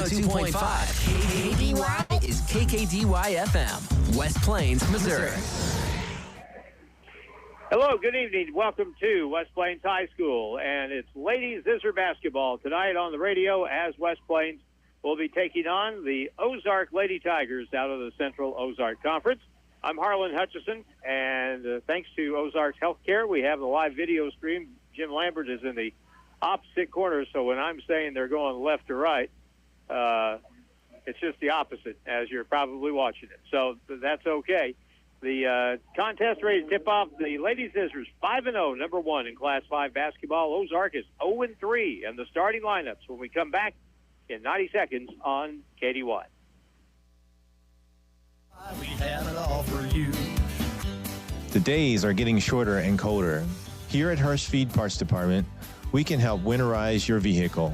102.5. KKDY is KKDY FM, West Plains, Missouri. Hello, good evening. Welcome to West Plains High School, and it's ladies Zizzer basketball tonight on the radio as West Plains will be taking on the Ozark Lady Tigers out of the Central Ozark Conference. I'm Harlan Hutchison, and thanks to Ozark's Healthcare, we have the live video stream. Jim Lambert is in the opposite corner, so when I'm saying they're going left to right, it's just the opposite as you're probably watching it. So that's okay. The contest ready to tip off. The ladies Zizzers 5-0, number one in Class 5 basketball. Ozark is 0-3, and the starting lineups when we come back in 90 seconds on KDY. We have it all for you. The days are getting shorter and colder. Here at Hirsch Feed Parts Department, we can help winterize your vehicle.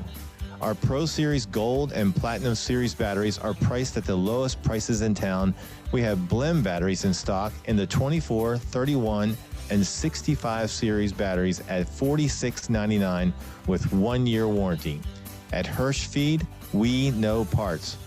Our Pro Series Gold and Platinum Series batteries are priced at the lowest prices in town. We have blend batteries in stock in the 24, 31, and 65 series batteries at $46.99 with 1-year warranty. At Hirsch Feed, we know parts.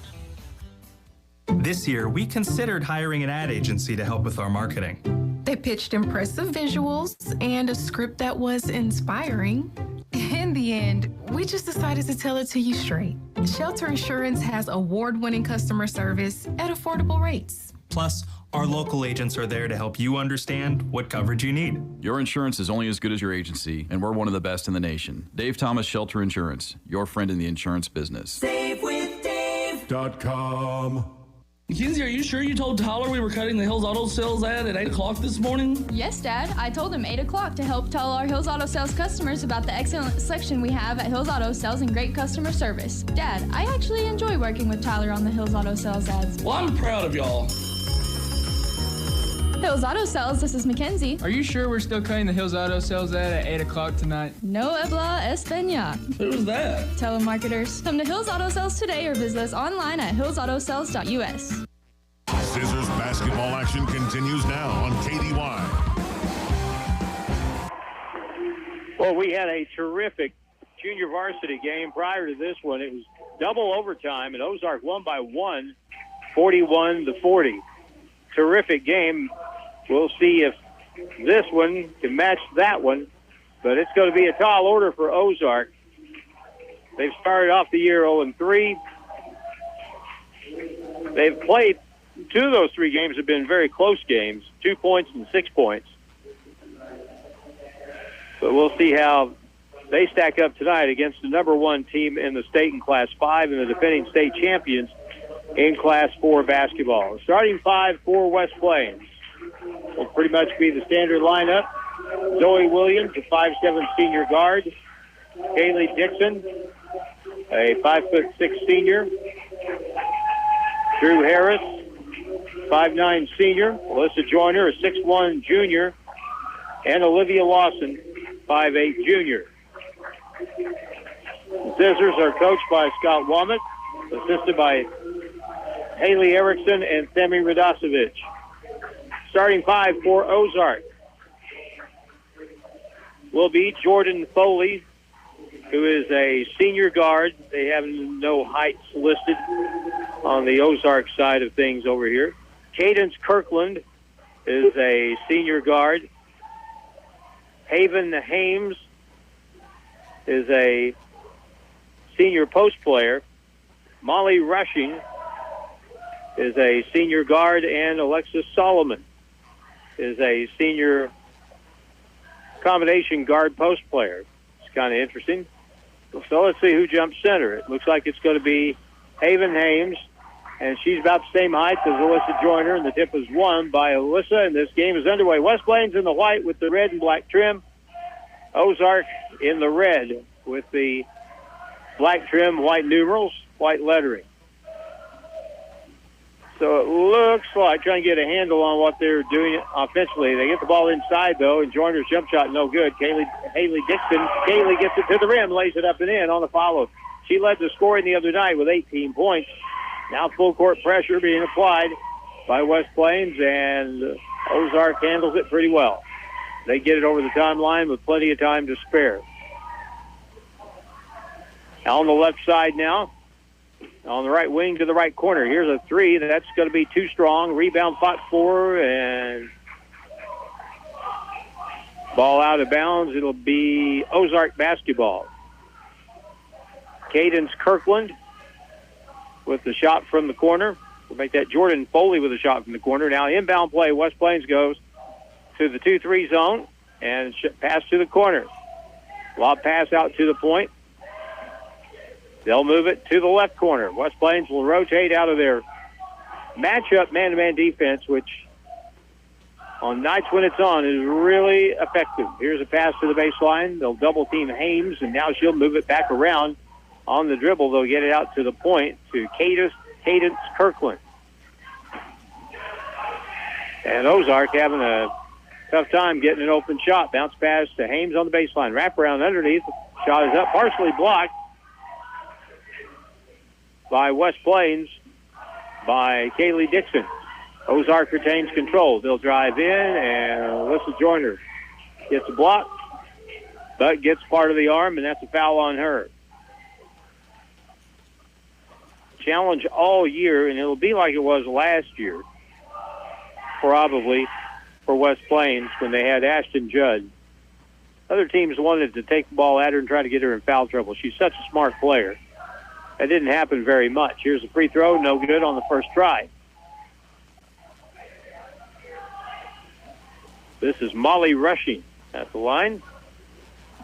This year, we considered hiring an ad agency to help with our marketing. They pitched impressive visuals and a script that was inspiring. In the end, we just decided to tell it to you straight. Shelter Insurance has award-winning customer service at affordable rates. Plus, our local agents are there to help you understand what coverage you need. Your insurance is only as good as your agency, and we're one of the best in the nation. Dave Thomas, Shelter Insurance, your friend in the insurance business. SaveWithDave.com. Mackenzie, are you sure you told Tyler we were cutting the Hills Auto Sales ad at 8 o'clock this morning? Yes, Dad. I told him 8 o'clock to help tell our Hills Auto Sales customers about the excellent selection we have at Hills Auto Sales and great customer service. Dad, I actually enjoy working with Tyler on the Hills Auto Sales ads. Well, I'm proud of y'all. Hills Auto Sales, this is Mackenzie. Are you sure we're still cutting the Hills Auto Sales ad at 8 o'clock tonight? No habla español. Who's that? Telemarketers. Come to Hills Auto Sales today or visit us online at hillsautosales.us. Zizzers basketball action continues now on KDY. Well, we had a terrific junior varsity game prior to this one. It was double overtime, and Ozark won by 1, 41-40. Terrific game. We'll see if this one can match that one, but it's going to be a tall order for Ozark. They've started off the year 0-3. They've played 2 of those 3 games have been very close games, 2 points and 6 points. But we'll see how they stack up tonight against the number 1 team in the state in Class 5 and the defending state champions in Class 4 basketball. Starting 5 for West Plains will pretty much be the standard lineup. Zoe Williams, a 5'7" senior guard. Kaylee Dixon, a 5'6" senior. Drew Harris, 5'9" senior. Melissa Joyner, a 6'1" junior. And Olivia Lawson, 5'8" junior. The Zizzers are coached by Scott Womack, assisted by Haley Erickson and Sammy Radosevich. Starting 5 for Ozark will be Jordan Foley, who is a senior guard. They have no heights listed on the Ozark side of things over here. Cadence Kirkland is a senior guard. Haven Hames is a senior post player. Molly Rushing is a senior guard, and Alexis Solomon is a senior combination guard post player. It's kind of interesting. So let's see who jumps center. It looks like it's going to be Haven Hames, and she's about the same height as Alyssa Joyner, and the tip is won by Alyssa, and this game is underway. West Plains in the white with the red and black trim. Ozark in the red with the black trim, white numerals, white lettering. So it looks like trying to get a handle on what they're doing offensively. They get the ball inside, though, and Joyner's jump shot no good. Haley Dixon, Kaylee gets it to the rim, lays it up and in on the follow. She led the scoring the other night with 18 points. Now full court pressure being applied by West Plains, and Ozark handles it pretty well. They get it over the timeline with plenty of time to spare. On the left side now, on the right wing to the right corner. Here's a three. That's going to be too strong. Rebound fought for, and ball out of bounds. It'll be Ozark basketball. Cadence Kirkland with the shot from the corner. We'll make that Jordan Foley with a shot from the corner. Now inbound play. West Plains goes to the 2-3 zone and pass to the corner. Lob pass out to the point. They'll move it to the left corner. West Plains will rotate out of their matchup man-to-man defense, which on nights when it's on is really effective. Here's a pass to the baseline. They'll double-team Hames, and now she'll move it back around on the dribble. They'll get it out to the point to Cadence Kirkland. And Ozark having a tough time getting an open shot. Bounce pass to Hames on the baseline. Wrap around underneath. Shot is up, partially blocked by West Plains, by Kaylee Dixon. Ozark retains control. They'll drive in, and Alyssa Joyner gets a block, but gets part of the arm, and that's a foul on her. Challenge all year, and it'll be like it was last year, probably, for West Plains when they had Ashton Judd. Other teams wanted to take the ball at her and try to get her in foul trouble. She's such a smart player. That didn't happen very much. Here's a free throw, no good on the first try. This is Molly Rushing at the line,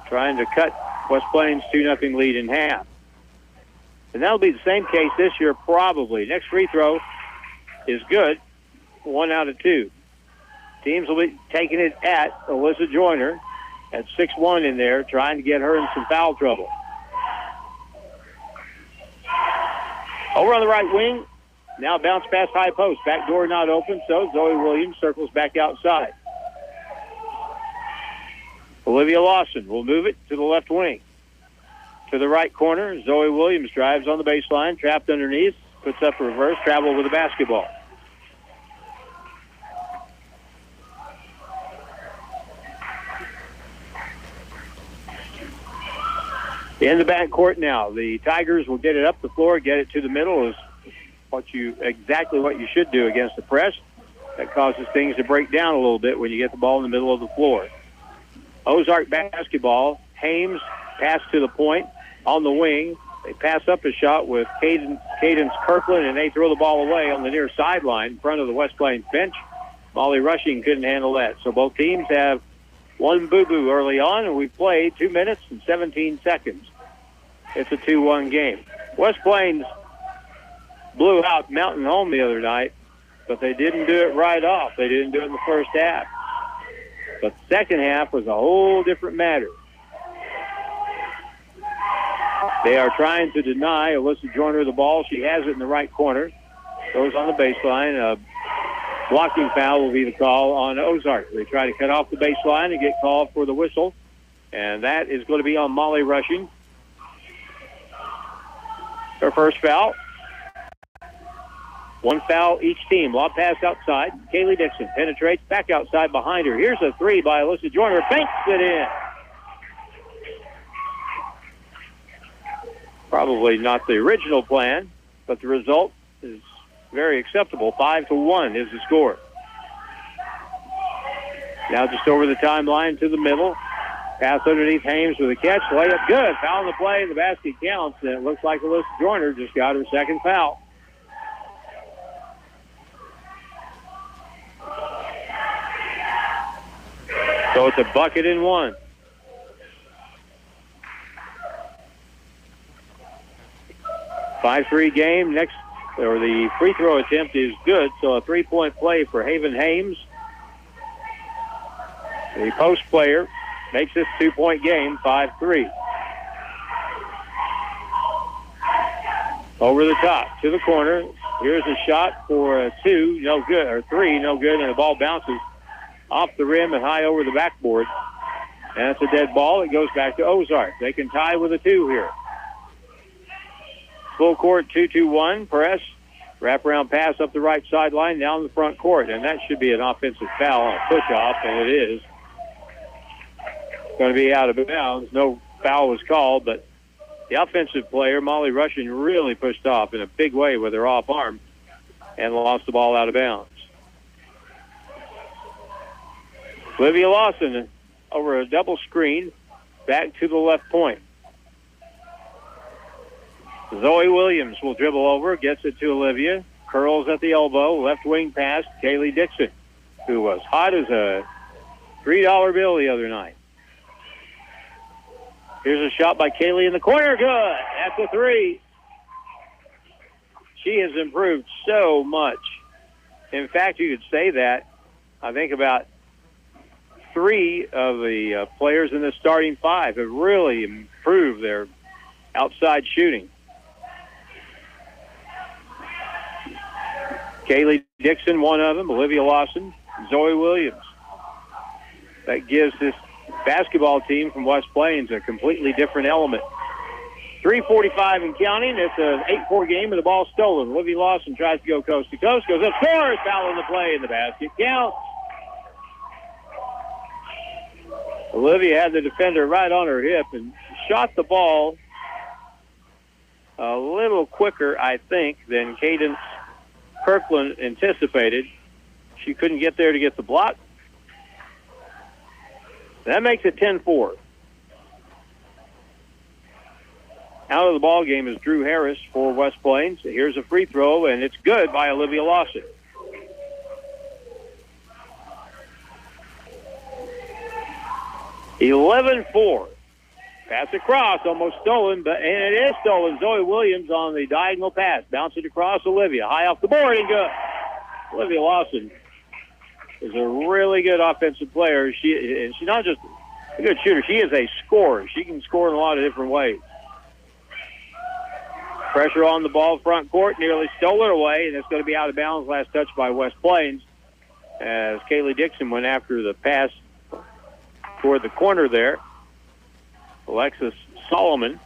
trying to cut West Plains' 2-0 lead in half. And that'll be the same case this year, probably. Next free throw is good, 1 out of 2. Teams will be taking it at Alyssa Joyner at 6'1" in there, trying to get her in some foul trouble. Over on the right wing, now bounce past high post. Back door not open, so Zoe Williams circles back outside. Olivia Lawson will move it to the left wing. To the right corner, Zoe Williams drives on the baseline, trapped underneath, puts up a reverse, travel with the basketball. In the backcourt now, the Tigers will get it up the floor, get it to the middle, is exactly what you should do against the press. That causes things to break down a little bit when you get the ball in the middle of the floor. Ozark basketball. Hames pass to the point on the wing. They pass up a shot with Cadence Kirkland, and they throw the ball away on the near sideline in front of the West Plains bench. Molly Rushing couldn't handle that. So both teams have one boo-boo early on, and we've played 2 minutes and 17 seconds. It's a 2-1 game. West Plains blew out Mountain Home the other night, but they didn't do it right off. They didn't do it in the first half. But the second half was a whole different matter. They are trying to deny Alyssa Joyner the ball. She has it in the right corner. Goes on the baseline. A blocking foul will be the call on Ozark. They try to cut off the baseline and get called for the whistle. And that is going to be on Molly Rushing. Her first foul. One foul each team. Lob pass outside. Kaylee Dixon penetrates back outside behind her. Here's a three by Alyssa Joyner. Banks it in. Probably not the original plan, but the result is very acceptable. 5-1 is the score. Now just over the timeline to the middle. Pass underneath Hames with a catch. Layup good. Foul on the play. The basket counts. And it looks like Alyssa Joyner just got her second foul. So it's a bucket and one. Five-3 game. The free throw attempt is good. So a 3-point play for Haven Hames. The post player makes this 2-point game 5-3. Over the top to the corner. Here's a shot for a 2, no good, or 3, no good, and the ball bounces off the rim and high over the backboard. And it's a dead ball. It goes back to Ozark. They can tie with a 2 here. Full court 2-2-1 press. Wraparound pass up the right sideline down the front court. And that should be an offensive foul on a push-off, and it is. It's going to be out of bounds. No foul was called, but The offensive player, Molly Rushing, really pushed off in a big way with her off arm and lost the ball out of bounds. Olivia Lawson over a double screen back to the left point. Zoe Williams will dribble over, gets it to Olivia, curls at the elbow, left wing pass, Kaylee Dixon, who was hot as a $3 bill the other night. Here's a shot by Kaylee in the corner. Good. That's a three. She has improved so much. In fact, you could say that. I think about 3 of the players in the starting 5 have really improved their outside shooting. Kaylee Dixon, one of them, Olivia Lawson, Zoe Williams. That gives this basketball team from West Plains a completely different element. 3:45 and counting. It's an 8-4 game and the ball stolen. Olivia Lawson tries to go coast to coast, goes up, scores, foul in the play, and the basket counts. Olivia had the defender right on her hip and shot the ball a little quicker, I think, than Cadence Kirkland anticipated. She couldn't get there to get the block. That makes it 10-4. Out of the ball game is Drew Harris for West Plains. Here's a free throw, and it's good by Olivia Lawson. (11-4). Pass across, almost stolen, and it is stolen. Zoe Williams on the diagonal pass. Bounce it across Olivia. High off the board and good. Olivia Lawson is a really good offensive player. She's not just a good shooter. She is a scorer. She can score in a lot of different ways. Pressure on the ball, front court, nearly stole it away, and it's going to be out of bounds. Last touch by West Plains as Kaylee Dixon went after the pass toward the corner there. Alexis Solomon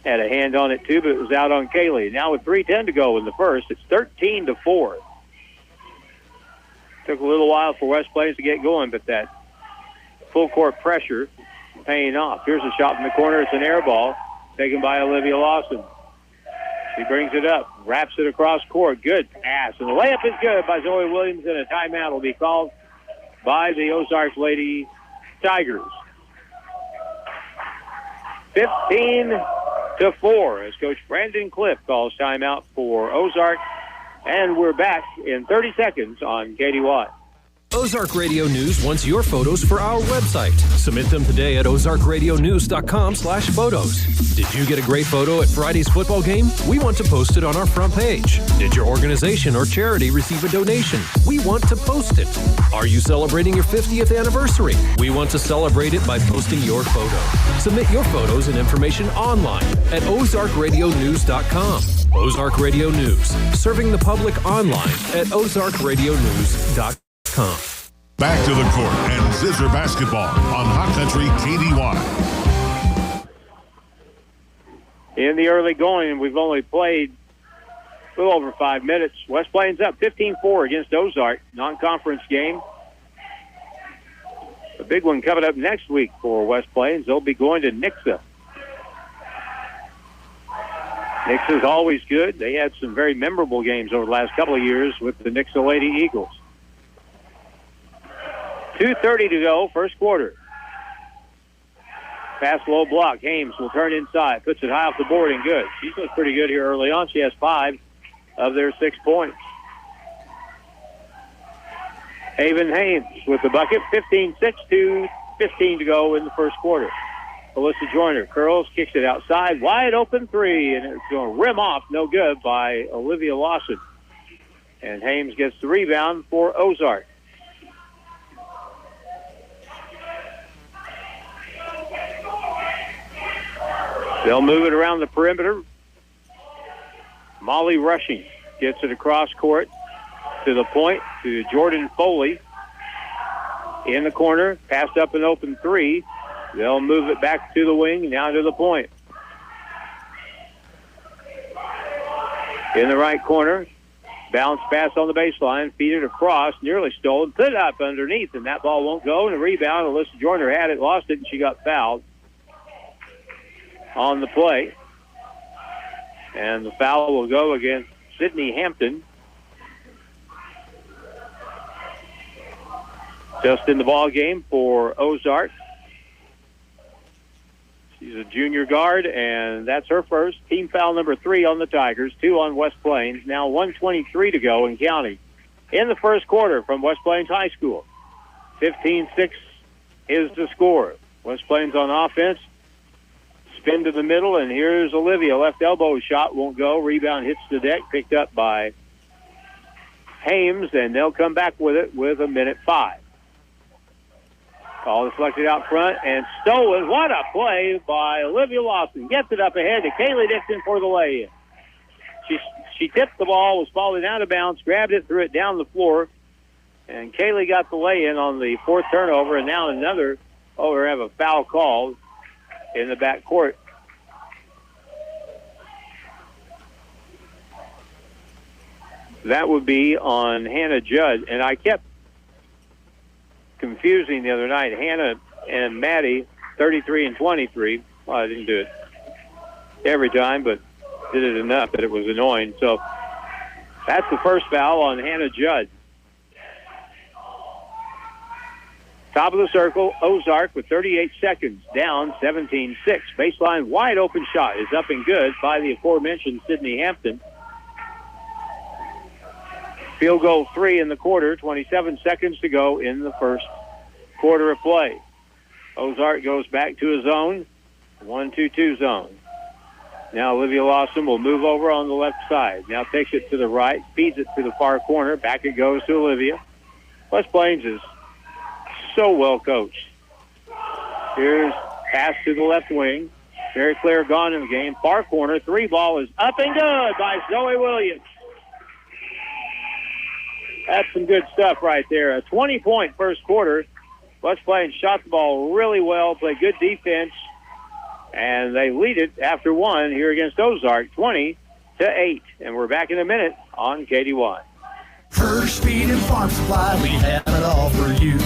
had a hand on it too, but it was out on Kaylee. Now with 3:10 to go in the first, it's 13-4. Took a little while for West Plains to get going, but that full court pressure paying off. Here's a shot from the corner. It's an air ball taken by Olivia Lawson. She brings it up, wraps it across court. Good pass, and the layup is good by Zoe Williams, and a timeout will be called by the Ozark Lady Tigers. 15-4 as Coach Brandon Cliff calls timeout for Ozark. And we're back in 30 seconds on KDY. Ozark Radio News wants your photos for our website. Submit them today at ozarkradionews.com/photos. Did you get a great photo at Friday's football game? We want to post it on our front page. Did your organization or charity receive a donation? We want to post it. Are you celebrating your 50th anniversary? We want to celebrate it by posting your photo. Submit your photos and information online at ozarkradionews.com. Ozark Radio News, serving the public online at ozarkradionews.com. Back to the court and Zizzer basketball on Hot Country KDY. In the early going, we've only played a little over 5 minutes. West Plains up 15-4 against Ozark, non-conference game. A big one coming up next week for West Plains. They'll be going to Nixa. Nixa's always good. They had some very memorable games over the last couple of years with the Nixa Lady Eagles. 2:30 to go, first quarter. Pass low block. Hames will turn inside. Puts it high off the board and good. She's looked pretty good here early on. She has 5 of their 6 points. Haven Hames with the bucket. 15-6 15 to go in the first quarter. Alyssa Joyner curls, kicks it outside. Wide open three, and it's going to rim off. No good by Olivia Lawson. And Hames gets the rebound for Ozark. They'll move it around the perimeter. Molly Rushing gets it across court to the point to Jordan Foley. In the corner, passed up an open three. They'll move it back to the wing, now to the point. In the right corner, Bounce pass on the baseline, feed it across, nearly stolen, put it up underneath, and that ball won't go. And a rebound, Alyssa Joyner had it, lost it, and she got fouled on the play. And the foul will go against Sydney Hampton. Just in the ball game for Ozark. She's a junior guard, and that's her first. Team foul number 3 on the Tigers, 2 on West Plains. Now 1:23 to go in county. In the first quarter from West Plains High School. 15-6 is the score. West Plains on offense. Spin to the middle, and here's Olivia. Left elbow shot won't go. Rebound hits the deck, picked up by Hames, and they'll come back with it with a minute 5. Ball deflected out front and stolen. What a play by Olivia Lawson. Gets it up ahead to Kaylee Dixon for the lay-in. She tipped the ball, was falling out of bounds, grabbed it, threw it down the floor, and Kaylee got the lay-in on the 4th turnover, and now another, we have a foul called in the back court. That would be on Hannah Judd, and I kept confusing the other night. Hannah and Maddie, 33 and 23. Well, I didn't do it every time, but did it enough that it was annoying. So that's the first foul on Hannah Judd. Top of the circle, Ozark with 38 seconds, down 17-6. Baseline wide open shot is up and good by the aforementioned Sydney Hampton. Field goal 3 in the quarter, 27 seconds to go in the first quarter of play. Ozark goes back to a zone, 1-2-2 zone. Now Olivia Lawson will move over on the left side. Now takes it to the right, feeds it to the far corner. Back it goes to Olivia. West Plains is so well coached. Here's pass to the left wing. Mary Claire gone in the game. Far corner, 3 ball is up and good by Zoe Williams. That's some good stuff right there. A 20-point first quarter. West Plains shot the ball really well, played good defense, and they lead it after 1 here against Ozark, 20-8. And we're back in a minute on KDY. Hirsch Feed and Farm Supply, we have it all for you.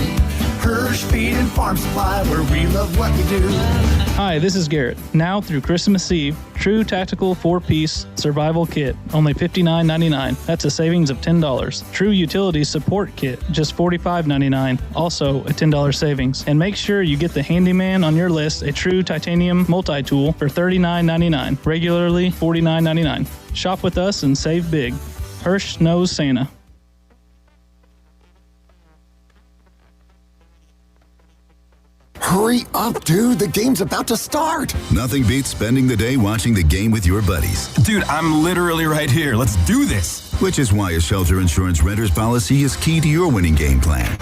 Hirsch Feed and Farm Supply, where we love what we do. Hi, this is Garrett. Now through Christmas Eve, True Tactical 4-Piece Survival Kit, only $59.99. That's a savings of $10. True Utility Support Kit, just $45.99. Also a $10 savings. And make sure you get the handyman on your list, a True Titanium Multi-Tool for $39.99. Regularly $49.99. Shop with us and save big. Hirsch knows Santa. Hurry up, dude. The game's about to start. Nothing beats spending the day watching the game with your buddies. Dude, I'm literally right here. Let's do this. Which is why a shelter insurance renter's policy is key to your winning game plan.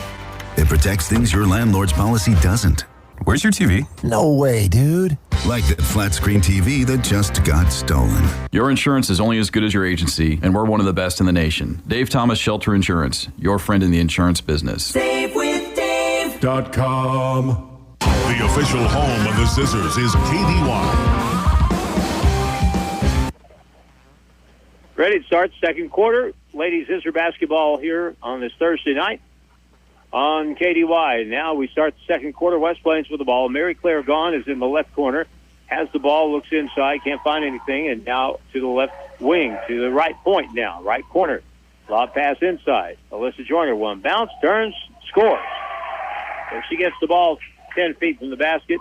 It protects things your landlord's policy doesn't. Where's your TV? No way, dude. Like that flat screen TV that just got stolen. Your insurance is only as good as your agency, and we're one of the best in the nation. Dave Thomas Shelter Insurance, your friend in the insurance business. SaveWithDave.com. The official home of the Zizzers is KDY. Ready to start second quarter. Ladies Zizzer basketball here on this Thursday night on KDY. Now we start the second quarter. West Plains with the ball. Mary Claire Gahn is in the left corner. Has the ball, looks inside, can't find anything, and now to the left wing, to the right point now, right corner. Lob pass inside. Alyssa Joyner, one bounce, turns, scores. If she gets the ball 10 feet from the basket,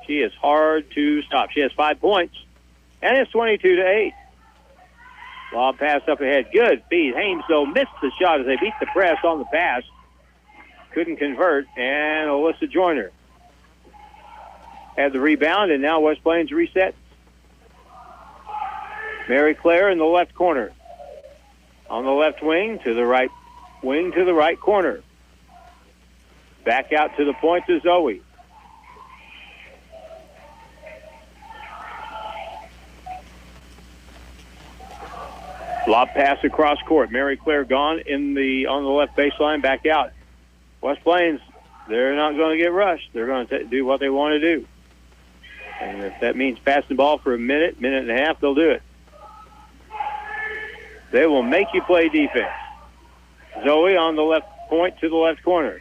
she is hard to stop. She has 5 points, and it's 22-8. Lob pass up ahead. Good feed. Hames, though, missed the shot as they beat the press on the pass. Couldn't convert, and Alyssa Joyner had the rebound, and now West Plains reset. Mary Claire in the left corner. On the left wing to the right corner. Back out to the point to Zoe. Lob pass across court. Mary Claire Gahn on the left baseline, back out. West Plains, they're not going to get rushed. They're going to do what they want to do. And if that means passing the ball for a minute and a half, they'll do it. They will make you play defense. Zoe on the left point to the left corner.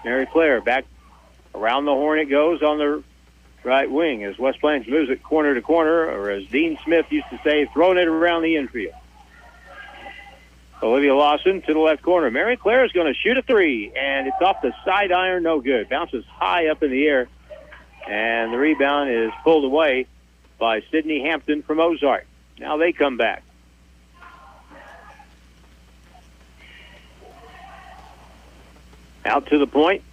Mary Claire back around the horn it goes on the right wing as West Plains moves it corner to corner, or as Dean Smith used to say, throwing it around the infield. Olivia Lawson to the left corner. Mary Claire is going to shoot a three, and it's off the side iron, no good. Bounces high up in the air, and the rebound is pulled away by Sydney Hampton from Ozark. Now they come back. Out to the point.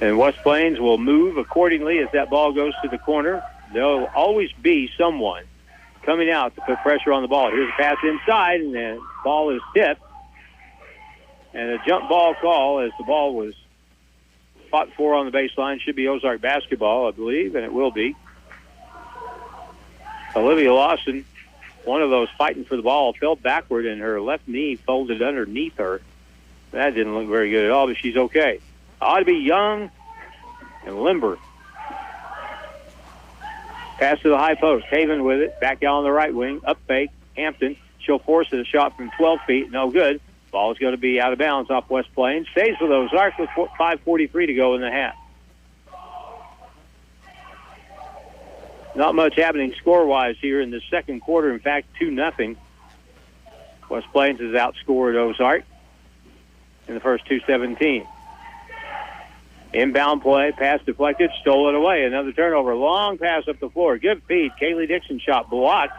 And West Plains will move accordingly as that ball goes to the corner. There'll always be someone coming out to put pressure on the ball. Here's a pass inside, and the ball is tipped. And a jump ball call as the ball was fought for on the baseline. Should be Ozark basketball, I believe, and it will be. Olivia Lawson, one of those fighting for the ball, fell backward, and her left knee folded underneath her. That didn't look very good at all, but she's okay. Ought to be young and limber. Pass to the high post. Haven with it. Back down on the right wing. Up fake. Hampton. She'll force it. A shot from 12 feet. No good. Ball is going to be out of bounds off West Plains. Stays with Ozark with 5:43 to go in the half. Not much happening score-wise here in the second quarter. In fact, 2-0. West Plains has outscored Ozark in the first 2:17. Inbound play, pass deflected, stole it away. Another turnover, long pass up the floor. Good feed. Kaylee Dixon shot blocked.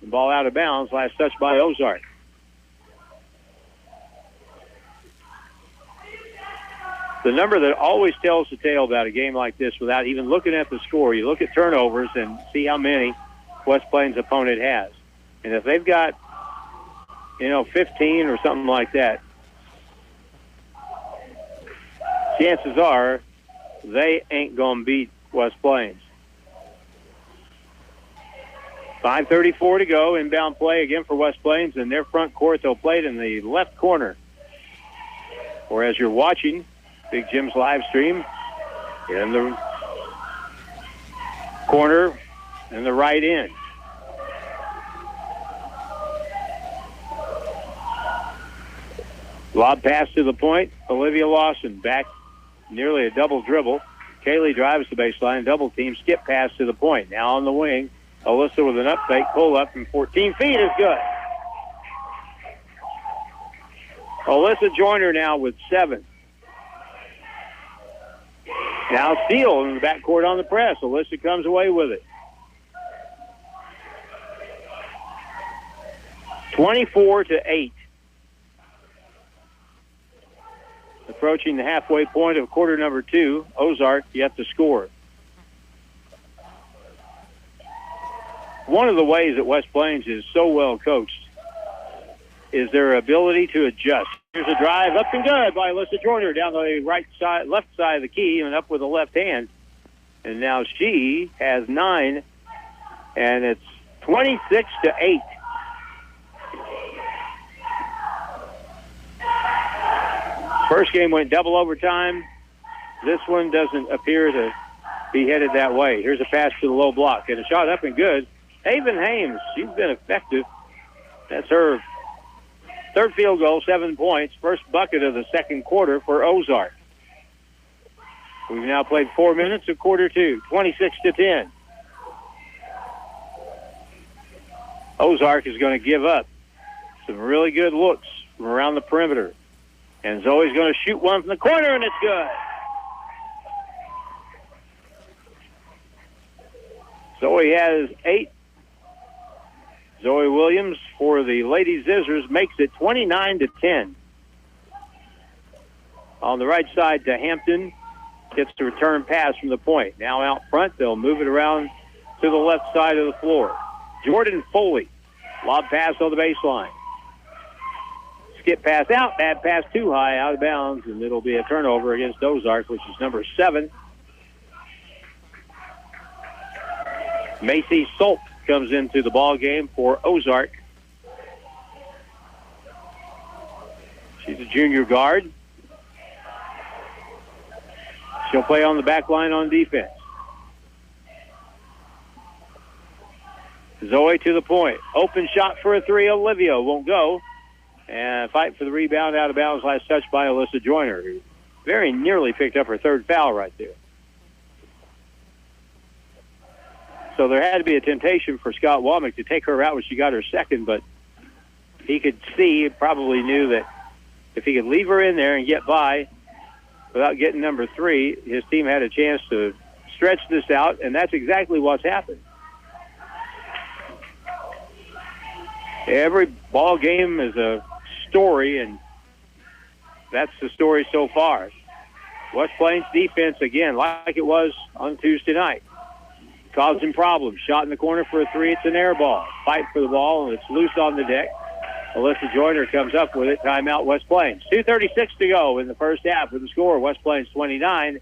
The ball out of bounds. Last touch by Ozark. The number that always tells the tale about a game like this without even looking at the score, you look at turnovers and see how many West Plains' opponent has. And if they've got, 15 or something like that, chances are they ain't going to beat West Plains. 5:34 to go. Inbound play again for West Plains. In their front court, they'll play it in the left corner. Or as you're watching Big Jim's live stream, in the corner and the right end. Lob pass to the point. Olivia Lawson back. Nearly a double dribble. Kaylee drives the baseline, double team, skip pass to the point. Now on the wing, Alyssa with an up fake, pull up from 14 feet is good. Alyssa Joyner now with 7. Now Steele in the backcourt on the press. Alyssa comes away with it. 24-8. Approaching the halfway point of quarter number 2. Ozark yet to score. One of the ways that West Plains is so well coached is their ability to adjust. Here's a drive up and good by Alyssa Joyner down the left side of the key and up with the left hand. And now she has 9, and it's 26-8. First game went double overtime. This one doesn't appear to be headed that way. Here's a pass to the low block, and a shot up and good. Haven Hames, she's been effective. That's her third field goal, 7 points. First bucket of the second quarter for Ozark. We've now played 4 minutes of quarter 2, 26-10. Ozark is going to give up some really good looks from around the perimeter. And Zoe's going to shoot one from the corner, and it's good. Zoe has 8. Zoe Williams for the Lady Zizzers makes it 29-10. On the right side to Hampton. Gets the return pass from the point. Now out front, they'll move it around to the left side of the floor. Jordan Foley. Lob pass on the baseline. Skip pass out. Bad pass too high, out of bounds, and it'll be a turnover against Ozark, which is number 7. Macy Solk comes into the ball game for Ozark. She's a junior guard. She'll play on the back line on defense. Zoe to the point. Open shot for a three. Olivia won't go. And fight for the rebound out of bounds. Last touch by Alyssa Joyner, who very nearly picked up her third foul right there. So there had to be a temptation for Scott Womack to take her out when she got her second, but he could see, probably knew that if he could leave her in there and get by without getting number three, his team had a chance to stretch this out, and that's exactly what's happened. Every ball game is a story, and that's the story so far. West Plains defense, again, like it was on Tuesday night, causing problems. Shot in the corner for a three. It's an air ball. Fight for the ball, and it's loose on the deck. Alyssa Joyner comes up with it. Timeout, West Plains. 2:36 to go in the first half with the score. West Plains 29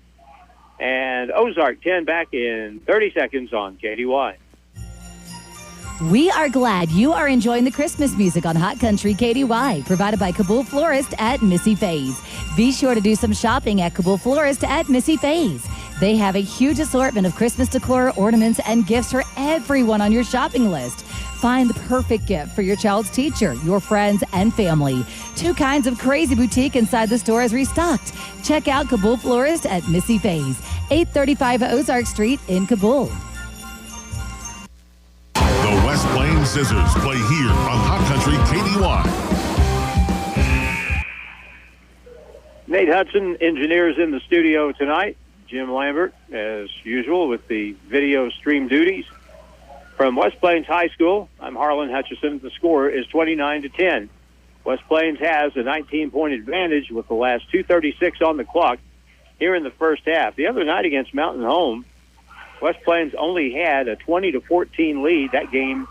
and Ozark 10 back in 30 seconds on KDY. We are glad you are enjoying the Christmas music on Hot Country KDY, provided by Kabul Florist at Missy Faye's. Be sure to do some shopping at Kabul Florist at Missy Faye's. They have a huge assortment of Christmas decor, ornaments, and gifts for everyone on your shopping list. Find the perfect gift for your child's teacher, your friends, and family. 2 kinds of crazy boutique inside the store is restocked. Check out Kabul Florist at Missy Faye's, 835 Ozark Street in Kabul. The West Plains Zizzers play here on Hot Country KDY. Nate Hudson, engineers in the studio tonight. Jim Lambert, as usual, with the video stream duties. From West Plains High School, I'm Harlan Hutchison. The score is 29-10. West Plains has a 19-point advantage with the last 2:36 on the clock here in the first half. The other night against Mountain Home, West Plains only had a 20-14 lead. That game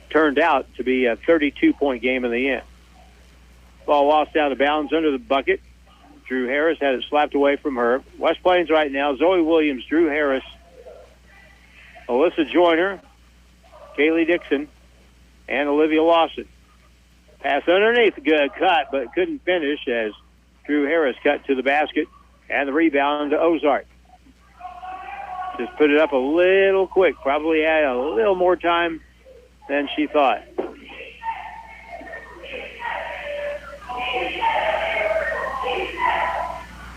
turned out to be a 32-point game in the end. Ball lost out of bounds under the bucket. Drew Harris had it slapped away from her. West Plains right now, Zoe Williams, Drew Harris, Alyssa Joyner, Kaylee Dixon, and Olivia Lawson. Pass underneath, good cut, but couldn't finish as Drew Harris cut to the basket, and the rebound to Ozark. Just put it up a little quick, probably had a little more time than she thought.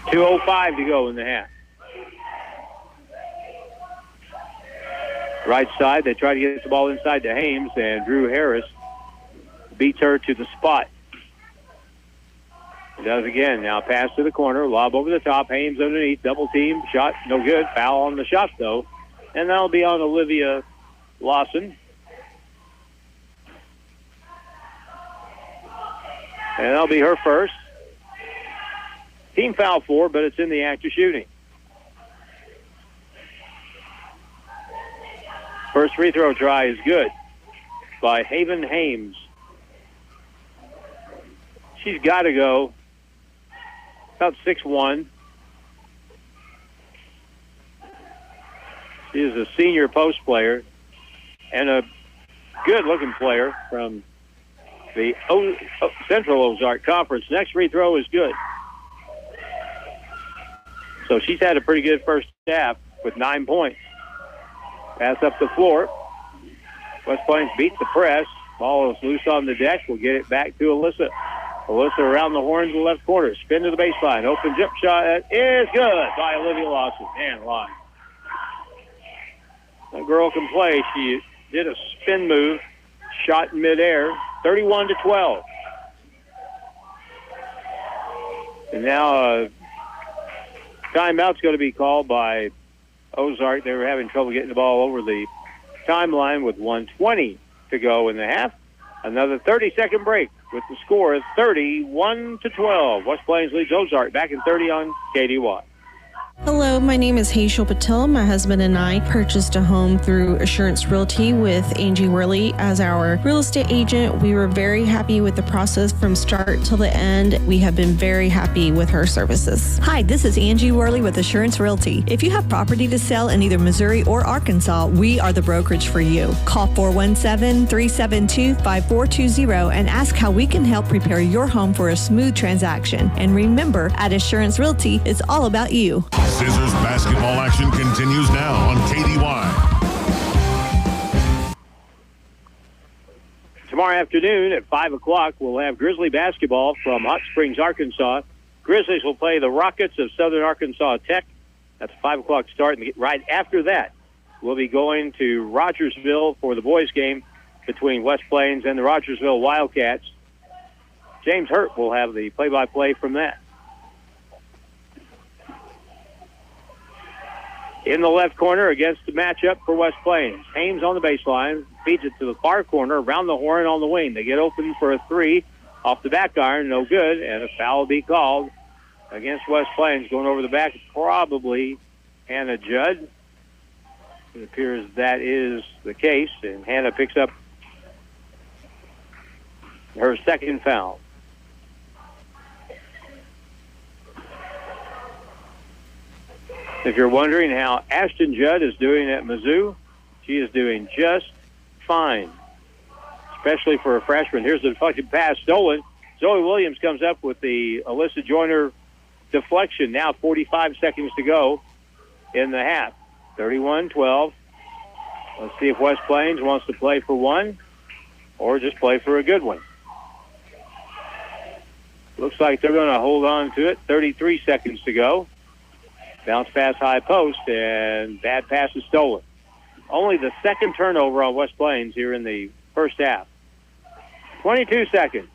.205 to go in the half. Right side, they try to get the ball inside to Hames, and Drew Harris beats her to the spot. Does again. Now pass to the corner, lob over the top. Hames underneath, double team, shot, no good. Foul on the shot, though. And that'll be on Olivia Lawson. And that'll be her first. Team foul 4, but it's in the act of shooting. First free throw try is good by Haven Hames. She's got to go about 6'1". She is a senior post player and a good-looking player from the Central Ozark Conference. Next free throw is good. So she's had a pretty good first half with 9 points. Pass up the floor. West Plains beats the press. Ball is loose on the deck. We'll get it back to Alyssa. Alyssa around the horn to the left corner. Spin to the baseline. Open jump shot is good by Olivia Lawson. And line. That girl can play. She did a spin move. Shot in midair. 31-12. And now timeout's going to be called by Ozark. They were having trouble getting the ball over the timeline with 1:20 to go in the half. Another 30-second break with the score is 31-12. West Plains leads Ozark back in 30 on KDY. Hello, my name is Hazel Patel. My husband and I purchased a home through Assurance Realty with Angie Worley as our real estate agent. We were very happy with the process from start till the end. We have been very happy with her services. Hi, this is Angie Worley with Assurance Realty. If you have property to sell in either Missouri or Arkansas, we are the brokerage for you. Call 417-372-5420 and ask how we can help prepare your home for a smooth transaction. And remember, at Assurance Realty, it's all about you. Zizzers basketball action continues now on KDY. Tomorrow afternoon at 5 o'clock, we'll have Grizzly basketball from Hot Springs, Arkansas. Grizzlies will play the Rockets of Southern Arkansas Tech. That's a 5 o'clock start. And right after that, we'll be going to Rogersville for the boys' game between West Plains and the Rogersville Wildcats. James Hurt will have the play-by-play from that. In the left corner against the matchup for West Plains. Hames on the baseline, feeds it to the far corner, around the horn on the wing. They get open for a three off the back iron, no good, and a foul will be called against West Plains. Going over the back, probably Hannah Judd. It appears that is the case, and Hannah picks up her second foul. If you're wondering how Ashton Judd is doing at Mizzou, she is doing just fine, especially for a freshman. Here's the deflected pass stolen. Zoe Williams comes up with the Alyssa Joyner deflection. Now 45 seconds to go in the half. 31-12. Let's see if West Plains wants to play for one or just play for a good one. Looks like they're going to hold on to it. 33 seconds to go. Bounce pass high post, and bad pass is stolen. Only the second turnover on West Plains here in the first half. 22 seconds.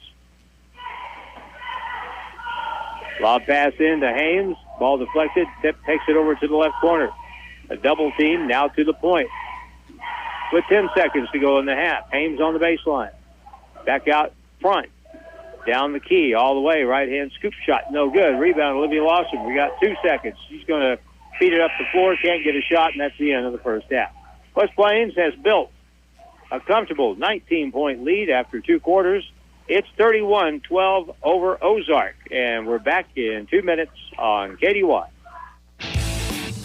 Lob pass in to Hames. Ball deflected. Tip takes it over to the left corner. A double team now to the point. With 10 seconds to go in the half. Hames on the baseline. Back out front. Down the key all the way. Right-hand scoop shot. No good. Rebound, Olivia Lawson. We got 2 seconds. She's going to feed it up the floor. Can't get a shot, and that's the end of the first half. West Plains has built a comfortable 19-point lead after 2 quarters. It's 31-12 over Ozark. And we're back in 2 minutes on KDY.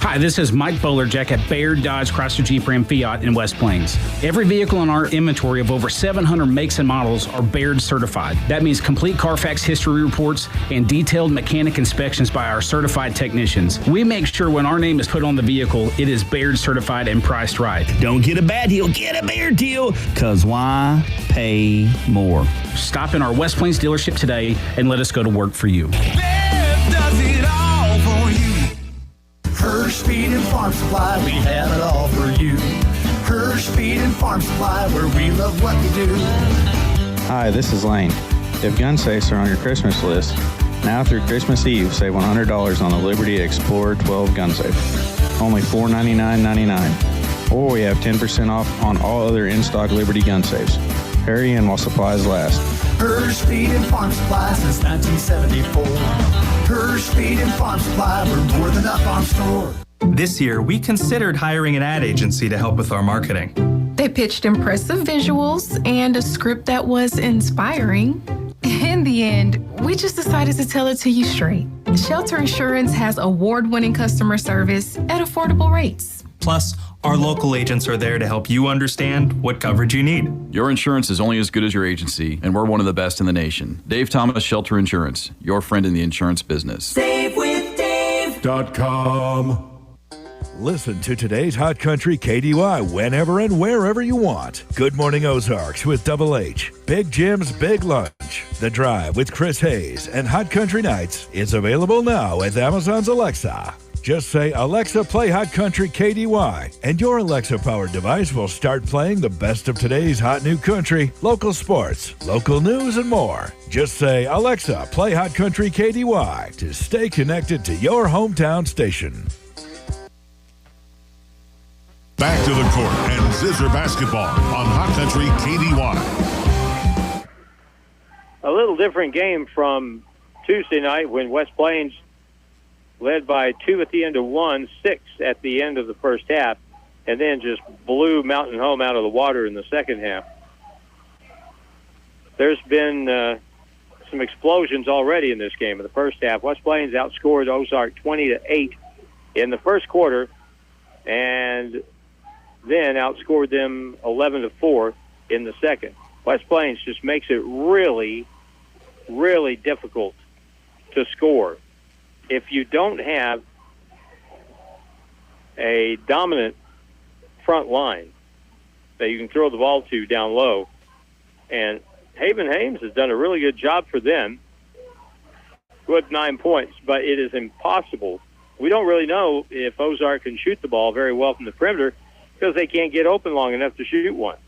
Hi, this is Mike Bolerjack at Bayard Dodge Chrysler Jeep Ram Fiat in West Plains. Every vehicle in our inventory of over 700 makes and models are Bayard certified. That means complete Carfax history reports and detailed mechanic inspections by our certified technicians. We make sure when our name is put on the vehicle, it is Bayard certified and priced right. Don't get a bad deal, get a Bayard deal, because why pay more? Stop in our West Plains dealership today and let us go to work for you. Bayard does it all for you. Hirsch Feed and Farm Supply, we have it all for you. Hirsch Feed and Farm Supply, where we love what we do. Hi, this is Lane. If gun safes are on your Christmas list, now through Christmas Eve, save $100 on the Liberty Explorer 12 gun safe. Only $499.99. Or we have 10% off on all other in-stock Liberty gun safes. Hurry in while supplies last. Hirsch Feed and Farm Supply since 1974. Hirsch Feed and Farm Supply, we're more than a farm store. This year, we considered hiring an ad agency to help with our marketing. They pitched impressive visuals and a script that was inspiring. In the end, we just decided to tell it to you straight. Shelter Insurance has award-winning customer service at affordable rates. Plus, our local agents are there to help you understand what coverage you need. Your insurance is only as good as your agency, and we're one of the best in the nation. Dave Thomas, Shelter Insurance, your friend in the insurance business. SaveWithDave.com. Listen to today's Hot Country KDY whenever and wherever you want. Good Morning Ozarks with Double H, Big Jim's Big Lunch, The Drive with Chris Hayes, and Hot Country Nights is available now with Amazon's Alexa. Just say, Alexa, play Hot Country KDY, and your Alexa-powered device will start playing the best of today's hot new country, local sports, local news, and more. Just say, Alexa, play Hot Country KDY to stay connected to your hometown station. Back to the court and Zizzer basketball on Hot Country KDY. A little different game from Tuesday night when West Plains led by 2 at the end of 1, 6 at the end of the first half, and then just blew Mountain Home out of the water in the second half. There's been some explosions already in this game. In the first half, West Plains outscored Ozark 20-8 in the first quarter, and then outscored them 11-4 in the second. West Plains just makes it really, really difficult to score. If you don't have a dominant front line that you can throw the ball to down low, And Haven Hames has done a really good job for them with 9 points, but it is impossible. We don't really know if Ozark can shoot the ball very well from the perimeter because they can't get open long enough to shoot one.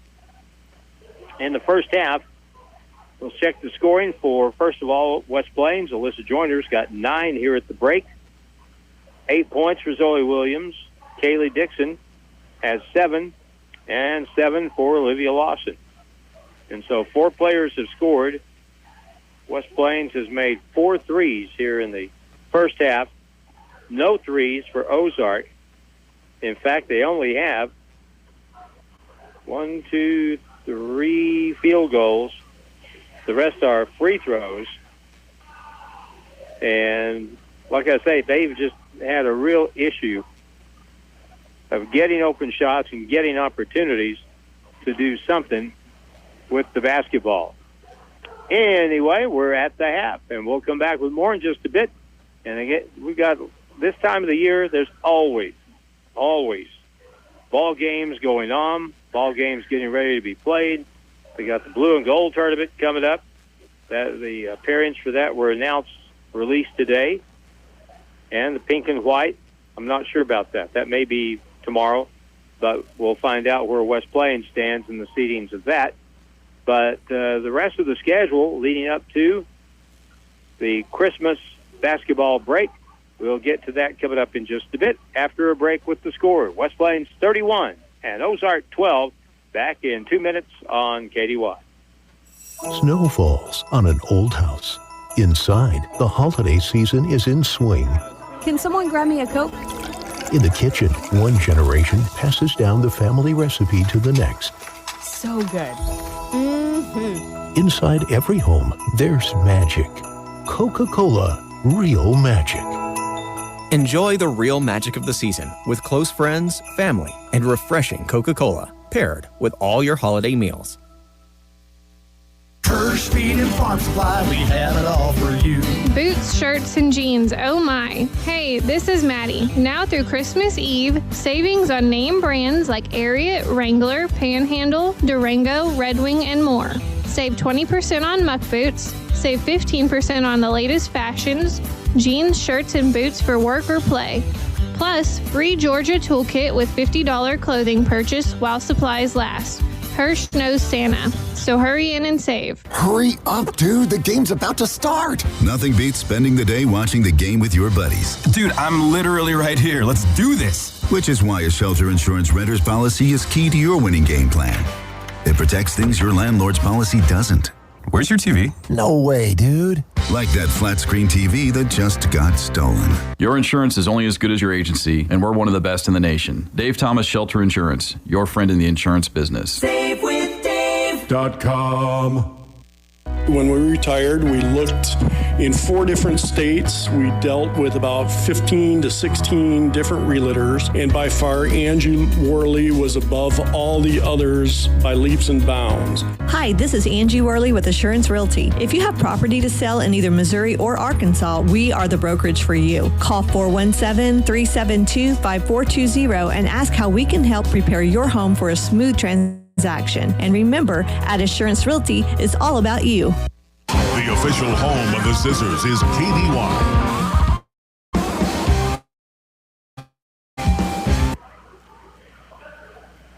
In the first half, we'll check the scoring for, first of all, West Plains. Alyssa Joyner's got 9 here at the break. 8 points for Zoe Williams. Kaylee Dixon has 7, and 7 for Olivia Lawson. And so 4 players have scored. West Plains has made 4 threes here in the first half. No threes for Ozark. In fact, they only have 1, 2, 3 field goals. The rest are free throws. And like I say, they've just had a real issue of getting open shots and getting opportunities to do something with the basketball. Anyway, we're at the half, and we'll come back with more in just a bit. And again, we've got this time of the year, there's always ball games going on, ball games getting ready to be played. We got the blue and gold tournament coming up. The pairings for that were released today. And the pink and white, I'm not sure about that. That may be tomorrow, but we'll find out where West Plains stands in the seedings of that. But the rest of the schedule leading up to the Christmas basketball break, we'll get to that coming up in just a bit after a break with the score. West Plains 31 and Ozark 12. Back in 2 minutes on KDY. Snow falls on an old house. Inside, the holiday season is in swing. Can someone grab me a Coke? In the kitchen, one generation passes down the family recipe to the next. So good. Mm-hmm. Inside every home, there's magic. Coca-Cola, real magic. Enjoy the real magic of the season with close friends, family, and refreshing Coca-Cola, paired with all your holiday meals. First Feed and Farm Supply, we have it all for you. Boots, shirts, and jeans, oh my. Hey, this is Maddie. Now through Christmas Eve, savings on name brands like Ariat, Wrangler, Panhandle, Durango, Red Wing, and more. Save 20% on muck boots. Save 15% on the latest fashions, jeans, shirts, and boots for work or play. Plus, free Georgia toolkit with $50 clothing purchase while supplies last. Hirsch knows Santa, so hurry in and save. Hurry up, dude. The game's about to start. Nothing beats spending the day watching the game with your buddies. Dude, I'm literally right here. Let's do this. Which is why a shelter insurance renter's policy is key to your winning game plan. It protects things your landlord's policy doesn't. Where's your TV? No way, dude. Like that flat screen TV that just got stolen. Your insurance is only as good as your agency, and we're one of the best in the nation. Dave Thomas Shelter Insurance, your friend in the insurance business. SaveWithDave.com. When we retired, we looked in 4 different states. We dealt with about 15 to 16 different realtors, and by far Angie Worley was above all the others by leaps and bounds. Hi, this is Angie Worley with Assurance Realty. If you have property to sell in either Missouri or Arkansas, we are the brokerage for you. Call 417-372-5420 and ask how we can help prepare your home for a smooth transaction. And remember, at Assurance Realty, it's all about you. The official home of the Zizzers is KDY.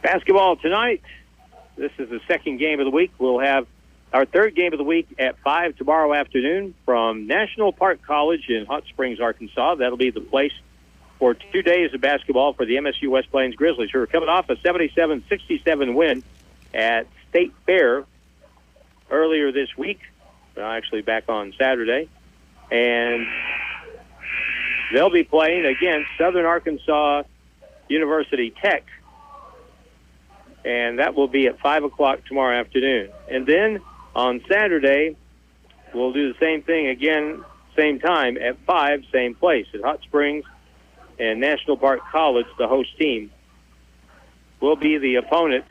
Basketball tonight. This is the second game of the week. We'll have our third game of the week at 5 tomorrow afternoon from National Park College in Hot Springs, Arkansas. That'll be the place for 2 days of basketball for the MSU West Plains Grizzlies, who are coming off a 77-67 win at State Fair earlier this week, actually back on Saturday. And they'll be playing against Southern Arkansas University Tech, and that will be at 5 o'clock tomorrow afternoon. And then on Saturday, we'll do the same thing again, same time, at 5, same place, at Hot Springs. And National Park College, the host team, will be the opponent.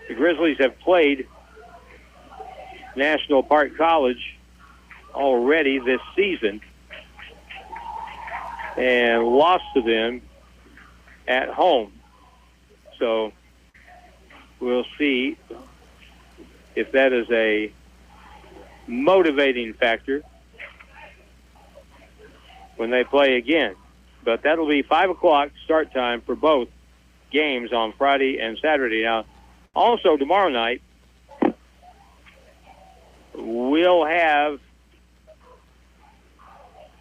The Grizzlies have played National Park College already this season and lost to them at home. So we'll see if that is a motivating factor when they play again. But that'll be 5 o'clock start time for both games on Friday and Saturday. Now, also tomorrow night, we'll have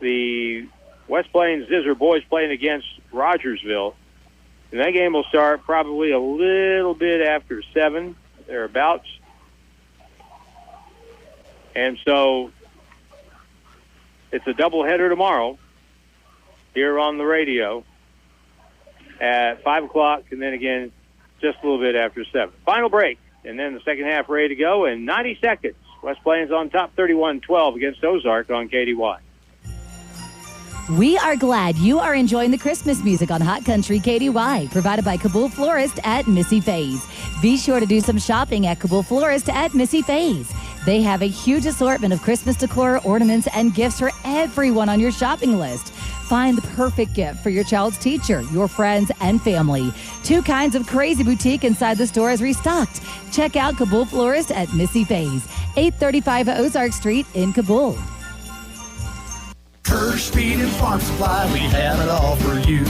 the West Plains Zizzer boys playing against Rogersville. And that game will start probably a little bit after 7, thereabouts. And so it's a doubleheader tomorrow here on the radio at 5 o'clock, and then again just a little bit after 7. Final break, and then the second half ready to go in 90 seconds. West Plains on top 31-12 against Ozark on KDY. We are glad you are enjoying the Christmas music on Hot Country KDY, provided by Kabul Florist at Missy Faye's. Be sure to do some shopping at Kabul Florist at Missy Faye's. They have a huge assortment of Christmas decor, ornaments, and gifts for everyone on your shopping list. Find the perfect gift for your child's teacher, your friends, and family. 2 kinds of crazy boutique inside the store is restocked. Check out Kabul Florist at Missy Faye's, 835 Ozark Street in Kabul. Hirsch Feed and Farm Supply, we have it all for you.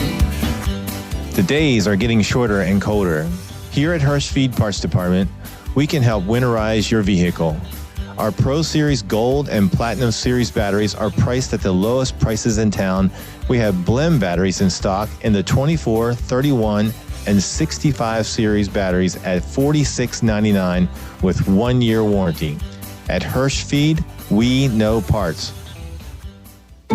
The days are getting shorter and colder. Here at Hirsch Feed Parts Department, we can help winterize your vehicle. Our Pro Series Gold and Platinum Series batteries are priced at the lowest prices in town. We have blend batteries in stock in the 24, 31, and 65 series batteries at $46.99 with 1-year warranty. At Hirsch Feed, we know parts.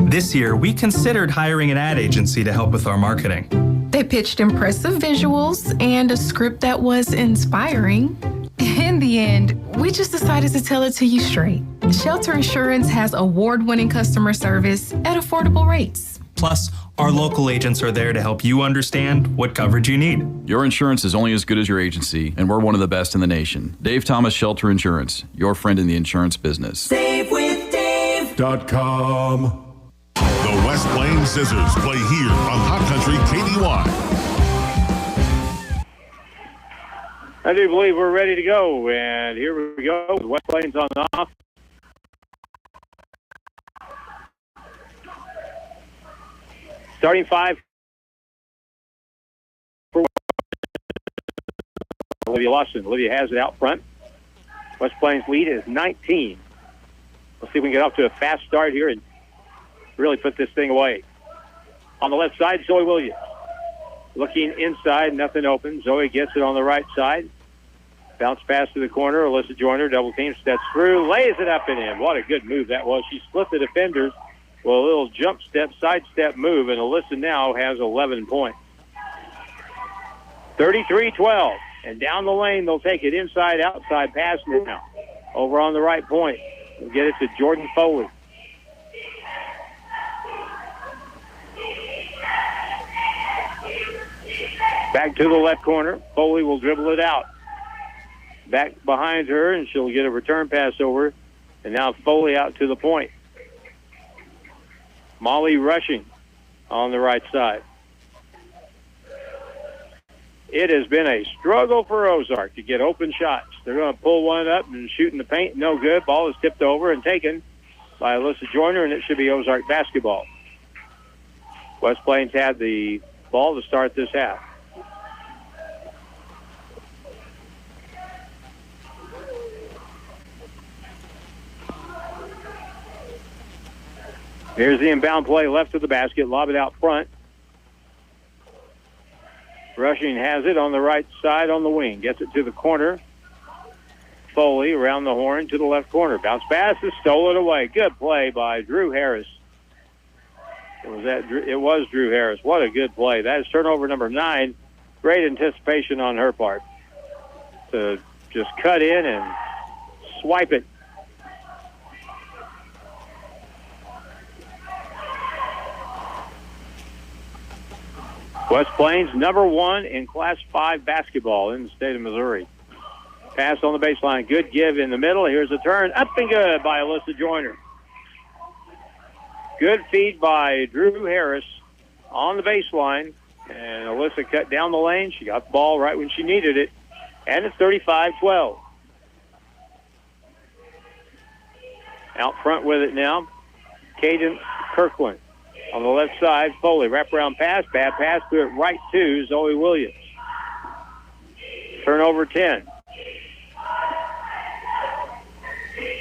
This year, we considered hiring an ad agency to help with our marketing. They pitched impressive visuals and a script that was inspiring. In the end, we just decided to tell it to you straight. Shelter Insurance has award-winning customer service at affordable rates. Plus, our local agents are there to help you understand what coverage you need. Your insurance is only as good as your agency, and we're one of the best in the nation. Dave Thomas Shelter Insurance, your friend in the insurance business. SaveWithDave.com. The West Plains Zizzers play here on Hot Country KDY. I do believe we're ready to go, and here we go. West Plains on and off. Starting 5 for Olivia Lawson. Olivia has it out front. West Plains lead is 19. Let's see if we can get off to a fast start here and really put this thing away. On the left side, Zoe Williams. Looking inside, nothing open. Zoe gets it on the right side. Bounce pass to the corner. Alyssa Joyner, double team, steps through, lays it up and in. What a good move that was. She split the defenders with a little jump step, sidestep move, and Alyssa now has 11 points. 33-12. And down the lane, they'll take it inside, outside pass now. Over on the right point. We'll get it to Jordan Foley. Back to the left corner. Foley will dribble it out. Back behind her, and she'll get a return pass over. And now Foley out to the point. Molly rushing on the right side. It has been a struggle for Ozark to get open shots. They're going to pull one up and shoot in the paint. No good. Ball is tipped over and taken by Alyssa Joyner, and it should be Ozark basketball. West Plains had the ball to start this half. Here's the inbound play left of the basket. Lob it out front. Rushing has it on the right side on the wing. Gets it to the corner. Foley around the horn to the left corner. Bounce pass is stolen away. Good play by Drew Harris. It was Drew Harris. What a good play. That is turnover number 9. Great anticipation on her part to just cut in and swipe it. West Plains, number 1 in Class 5 basketball in the state of Missouri. Pass on the baseline. Good give in the middle. Here's a turn. Up and good by Alyssa Joyner. Good feed by Drew Harris on the baseline. And Alyssa cut down the lane. She got the ball right when she needed it. And it's 35-12. Out front with it now, Cadence Kirkland. On the left side, Foley, wraparound pass, bad pass, threw it right to Zoe Williams. Turnover 10.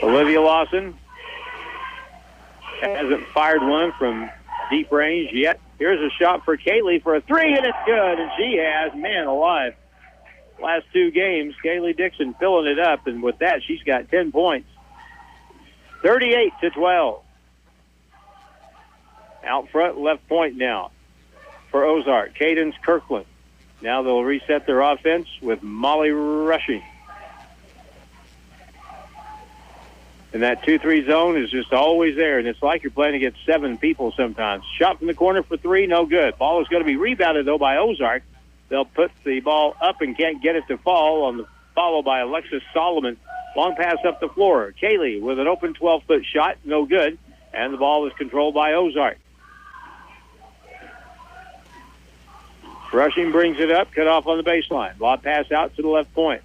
Olivia Lawson hasn't fired one from deep range yet. Here's a shot for Kaylee for a three, and it's good. And she has, man alive, last two games, Kaylee Dixon filling it up. And with that, she's got 10 points. 38-12. Out front, left point now for Ozark. Cadence Kirkland. Now they'll reset their offense with Molly Rushing. And that 2-3 zone is just always there, and it's like you're playing against 7 people sometimes. Shot from the corner for 3, no good. Ball is going to be rebounded, though, by Ozark. They'll put the ball up and can't get it to fall, on the follow by Alexis Solomon. Long pass up the floor. Kaylee with an open 12-foot shot, no good. And the ball is controlled by Ozark. Rushing brings it up, cut off on the baseline. Lob pass out to the left point.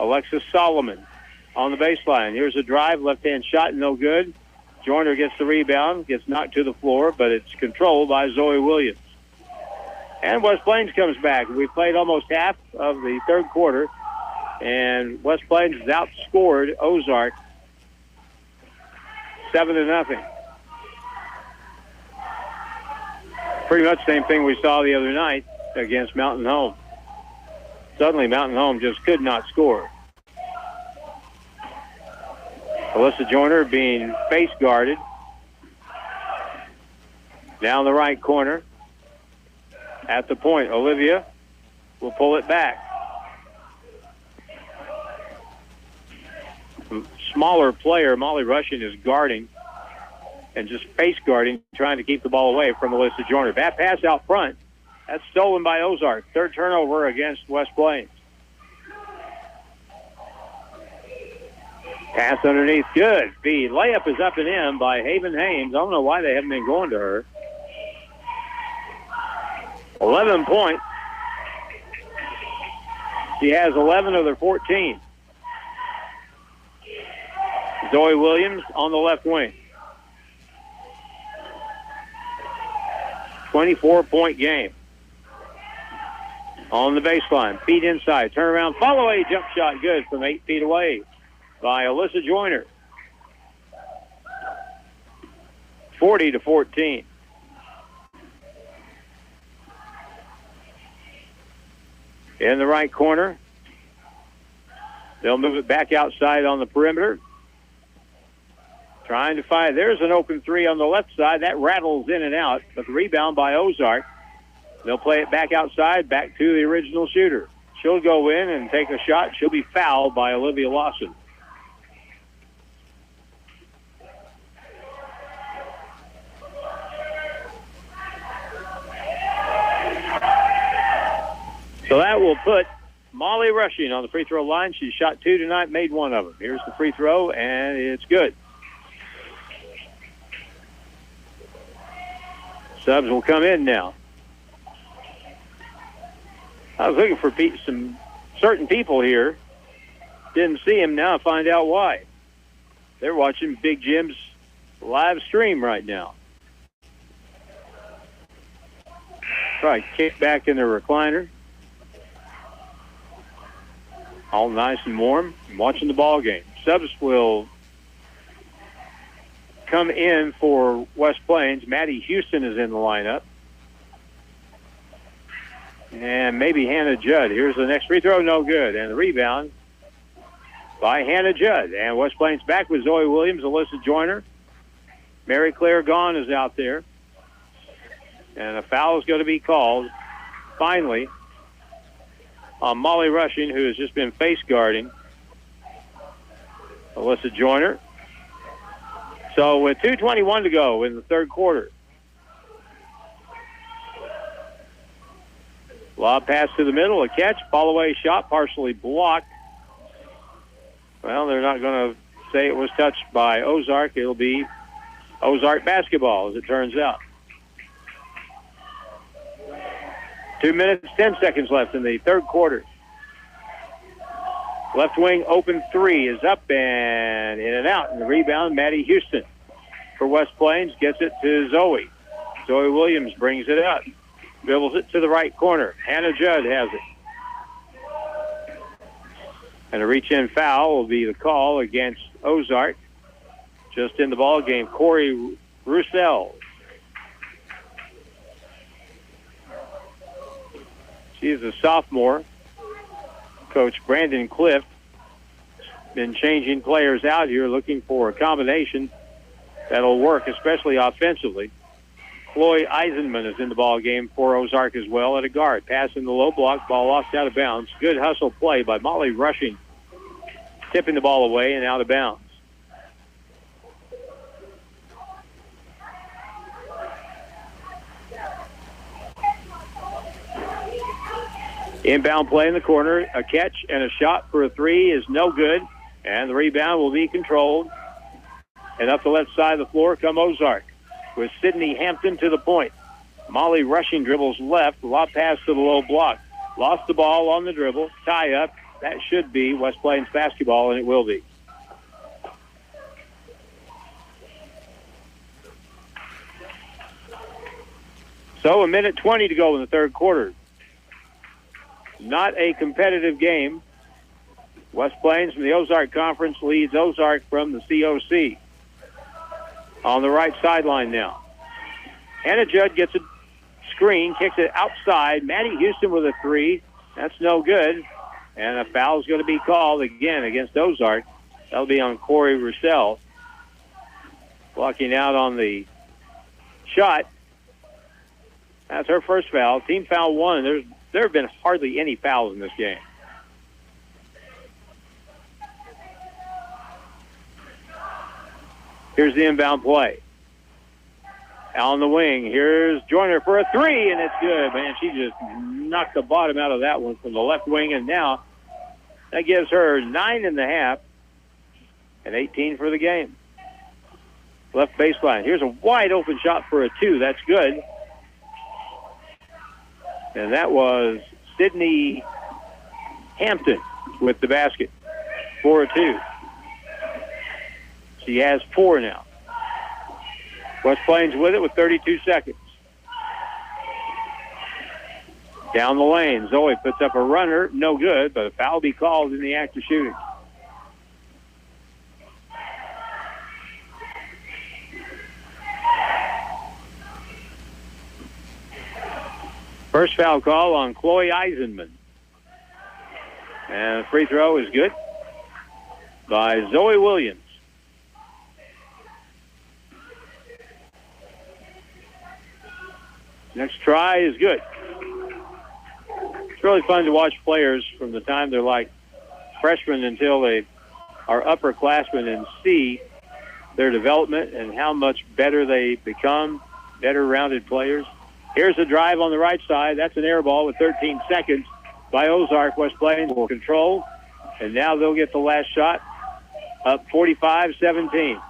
Alexis Solomon on the baseline. Here's a drive, left-hand shot, no good. Joyner gets the rebound, gets knocked to the floor, but it's controlled by Zoe Williams. And West Plains comes back. We played almost half of the third quarter, and West Plains has outscored Ozark 7-0. Pretty much the same thing we saw the other night against Mountain Home. Suddenly, Mountain Home just could not score. Alyssa Joyner being face guarded. Down the right corner. At the point, Olivia will pull it back. Smaller player, Molly Rushing, is guarding and just face guarding, trying to keep the ball away from Alyssa Joyner. Bad pass out front. That's stolen by Ozark. Third turnover against West Plains. Pass underneath, good. The layup is up and in by Haven Haynes. I don't know why they haven't been going to her. 11 points. She has 11 of their 14. Zoe Williams on the left wing. 24-point game. On the baseline, feet inside, turn around, follow away, jump shot, good from 8 feet away by Alyssa Joyner. 40-14. In the right corner. They'll move it back outside on the perimeter. Trying to find. There's an open three on the left side. That rattles in and out, but the rebound by Ozark. They'll play it back outside, back to the original shooter. She'll go in and take a shot. She'll be fouled by Olivia Lawson. So that will put Molly Rushing on the free throw line. She shot 2 tonight, made 1 of them. Here's the free throw, and it's good. Subs will come in now. I was looking for some certain people here. Didn't see him. Now I find out why. They're watching Big Jim's live stream right now. Probably kick back in their recliner. All nice and warm, watching the ball game. Subs will come in for West Plains. Maddie Houston is in the lineup. And maybe Hannah Judd. Here's the next free throw, no good. And the rebound by Hannah Judd. And West Plains back with Zoe Williams, Alyssa Joyner. Mary Claire Gahn is out there. And a foul is going to be called, finally, on Molly Rushing, who has just been face guarding Alyssa Joyner. So with 2:21 to go in the third quarter. Lob pass to the middle, a catch, fall away shot, partially blocked. Well, they're not going to say it was touched by Ozark. It'll be Ozark basketball, as it turns out. 2 minutes, 10 seconds left in the third quarter. Left wing open three is up and in and out. And the rebound, Maddie Houston for West Plains gets it to Zoe. Zoe Williams brings it up. Dribbles it to the right corner. Hannah Judd has it. And a reach-in foul will be the call against Ozark. Just in the ball game, Corey Roussel. She is a sophomore. Coach Brandon Cliff been changing players out here, looking for a combination that'll work, especially offensively. Chloe Eisenman is in the ball game for Ozark as well at a guard. Pass in the low block, ball lost out of bounds. Good hustle play by Molly Rushing, tipping the ball away and out of bounds. Inbound play in the corner. A catch and a shot for a three is no good. And the rebound will be controlled. And up the left side of the floor come Ozark with Sydney Hampton to the point. Molly Rushing dribbles left. Lob pass to the low block. Lost the ball on the dribble. Tie up. That should be West Plains basketball, and it will be. So 1:20 to go in the third quarter. Not a competitive game. West Plains from the Ozark Conference leads Ozark from the COC. On the right sideline now. Hannah Judd gets a screen, kicks it outside. Maddie Houston with a three. That's no good. And a foul is going to be called again against Ozark. That'll be on Corey Roussel. Blocking out on the shot. That's her first foul. Team foul one. There have been hardly any fouls in this game. Here's the inbound play. On the wing, here's Joyner for a three, and it's good. Man, she just knocked the bottom out of that one from the left wing, and now that gives her 9.5 and 18 for the game. Left baseline. Here's a wide open shot for a two. That's good. And that was Sydney Hampton with the basket for a two. She has four now. West Plains with it with 32 seconds. Down the lane, Zoe puts up a runner, no good, but a foul will be called in the act of shooting. First foul call on Chloe Eisenman. And the free throw is good by Zoe Williams. Next try is good. It's really fun to watch players from the time they're like freshmen until they are upperclassmen and see their development and how much better they become, better rounded players. Here's a drive on the right side. That's an air ball with 13 seconds by Ozark. West Plains will control, and now they'll get the last shot up 45-17.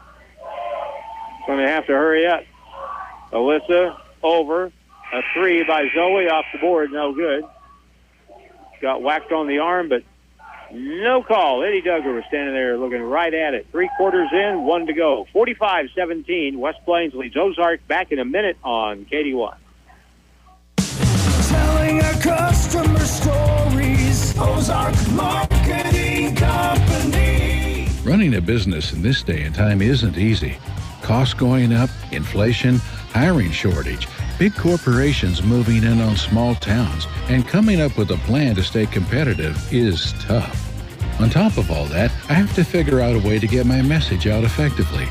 Going to have to hurry up. Alyssa over. A three by Zoe off the board, no good. Got whacked on the arm, but no call. Eddie Duggar was standing there looking right at it. 3 quarters in, 1 to go. 45-17, West Plains leads Ozark. Back in a minute on KD1. Telling our customer stories, Ozark Marketing Company. Running a business in this day and time isn't easy. Costs going up, inflation, hiring shortage, big corporations moving in on small towns, and coming up with a plan to stay competitive is tough. On top of all that, I have to figure out a way to get my message out effectively.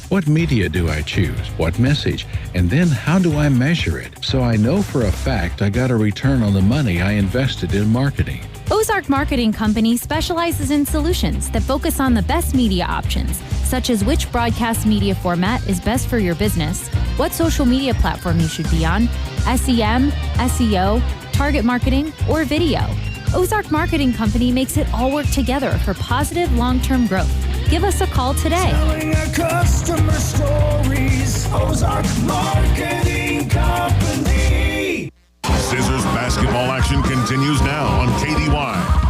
What media do I choose? What message? And then how do I measure it so I know for a fact I got a return on the money I invested in marketing? Ozark Marketing Company specializes in solutions that focus on the best media options, such as which broadcast media format is best for your business, what social media platform you should be on, SEM, SEO, target marketing, or video. Ozark Marketing Company makes it all work together for positive long-term growth. Give us a call today. Telling our customer stories, Ozark Marketing Company. Zizzers basketball action continues now on KDY.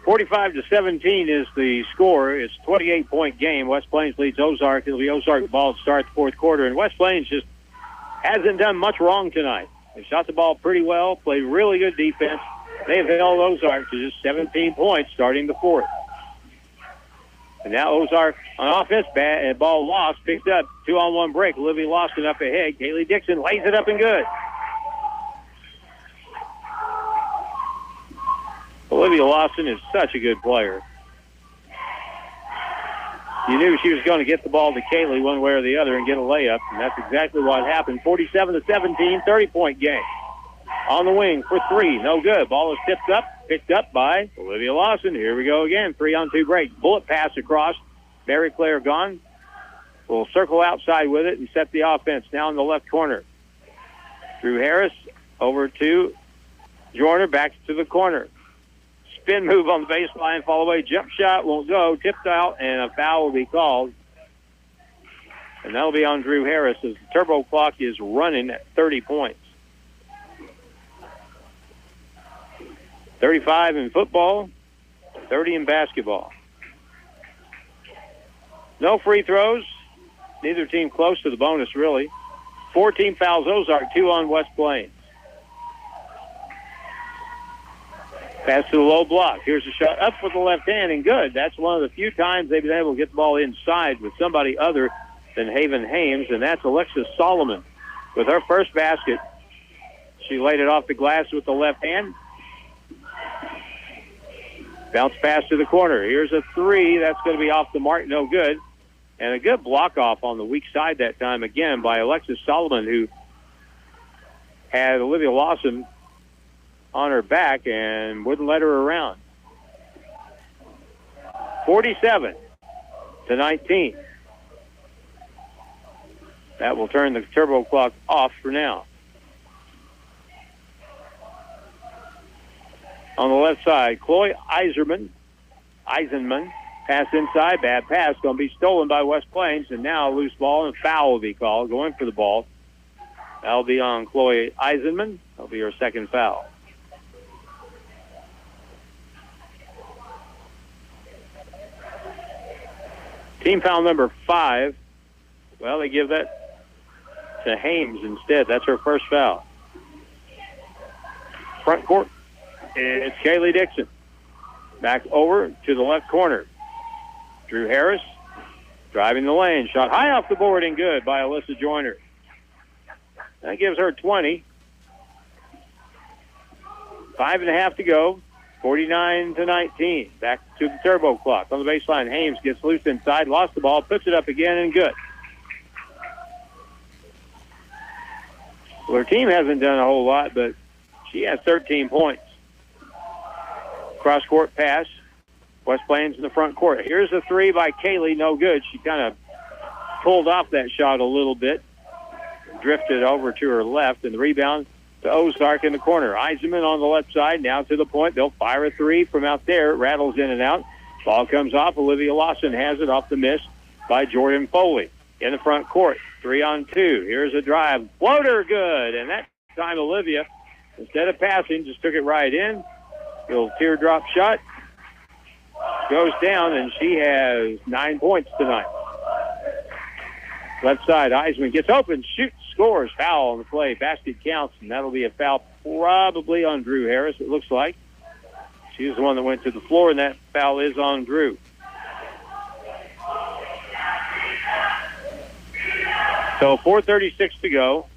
45-17 is the score. It's a 28-point game. West Plains leads Ozark. It'll be Ozark ball to start the fourth quarter. And West Plains just hasn't done much wrong tonight. They shot the ball pretty well, played really good defense. They have held Ozark to just 17 points starting the fourth. And now Ozark on offense, ball lost, picked up, 2-on-1 break. Olivia Lawson up ahead. Kaylee Dixon lays it up and good. Olivia Lawson is such a good player. You knew she was going to get the ball to Kaylee one way or the other and get a layup, and that's exactly what happened. 47-17, 30-point game. On the wing for three, no good. Ball is tipped up, picked up by Olivia Lawson. Here we go again, 3-on-2 break. Bullet pass across. Mary Claire Gahn will circle outside with it and set the offense now in the left corner. Drew Harris over to Joyner, back to the corner. Spin move on the baseline, fall away, jump shot won't go, tipped out, and a foul will be called. And that'll be on Drew Harris as the turbo clock is running at 30 points. 35 in football, 30 in basketball. No free throws. Neither team close to the bonus, really. 14 fouls, Ozark, 2 on West Plains. Pass to the low block. Here's a shot up with the left hand, and good. That's one of the few times they've been able to get the ball inside with somebody other than Haven Hames, and that's Alexis Solomon. With her first basket, she laid it off the glass with the left hand. Bounce pass to the corner. Here's a three. That's going to be off the mark. No good. And a good block off on the weak side that time again by Alexis Solomon, who had Olivia Lawson on her back and wouldn't let her around. 47-19. That will turn the turbo clock off for now. On the left side, Chloe Eisenman, pass inside, bad pass, going to be stolen by West Plains, and now a loose ball and a foul will be called, going for the ball. That'll be on Chloe Eisenman. That'll be her second foul. Team foul number 5. Well, they give that to Hames instead. That's her first foul. Front court, it's Kaylee Dixon. Back over to the left corner. Drew Harris driving the lane. Shot high off the board and good by Alyssa Joyner. That gives her 20. 5.5 to go. 49-19. Back to the turbo clock. On the baseline, Hames gets loose inside, lost the ball, puts it up again, and good. Well, her team hasn't done a whole lot, but she has 13 points. Cross-court pass. West Plains in the front court. Here's a three by Kaylee, no good. She kind of pulled off that shot a little bit, drifted over to her left, and the rebound to Ozark in the corner. Eisenman on the left side, now to the point. They'll fire a three from out there. It rattles in and out. Ball comes off. Olivia Lawson has it off the miss by Jordan Foley. In the front court, 3-on-2. Here's a drive. Floater, good. And that time Olivia, instead of passing, just took it right in. Little teardrop shot. Goes down, and she has 9 points tonight. Left side, Eisman gets open, shoots, scores, foul on the play. Basket counts, and that'll be a foul probably on Drew Harris, it looks like. She was the one that went to the floor, and that foul is on Drew. So 4:36 to go.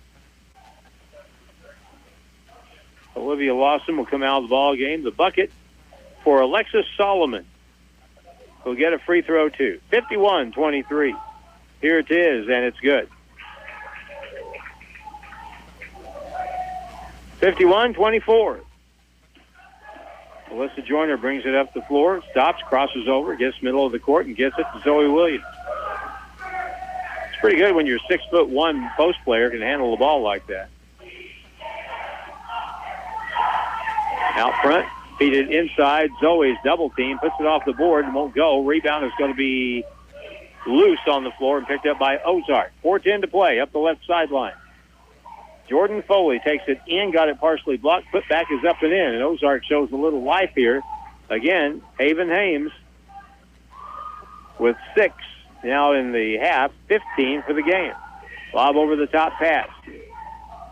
Olivia Lawson will come out of the ball game. The bucket for Alexis Solomon, who'll get a free throw too. 51-23. Here it is, and it's good. 51-24. Alyssa Joyner brings it up the floor, stops, crosses over, gets middle of the court, and gets it to Zoe Williams. It's pretty good when your 6'1" post player can handle the ball like that. Out front, feed it inside. Zoe's double team, puts it off the board and won't go. Rebound is going to be loose on the floor and picked up by Ozark. 4:10 to play, up the left sideline. Jordan Foley takes it in, got it partially blocked. Put back is up and in, and Ozark shows a little life here Again, Haven Hames with 6 now in the half, 15 for the game. Lob over the top pass.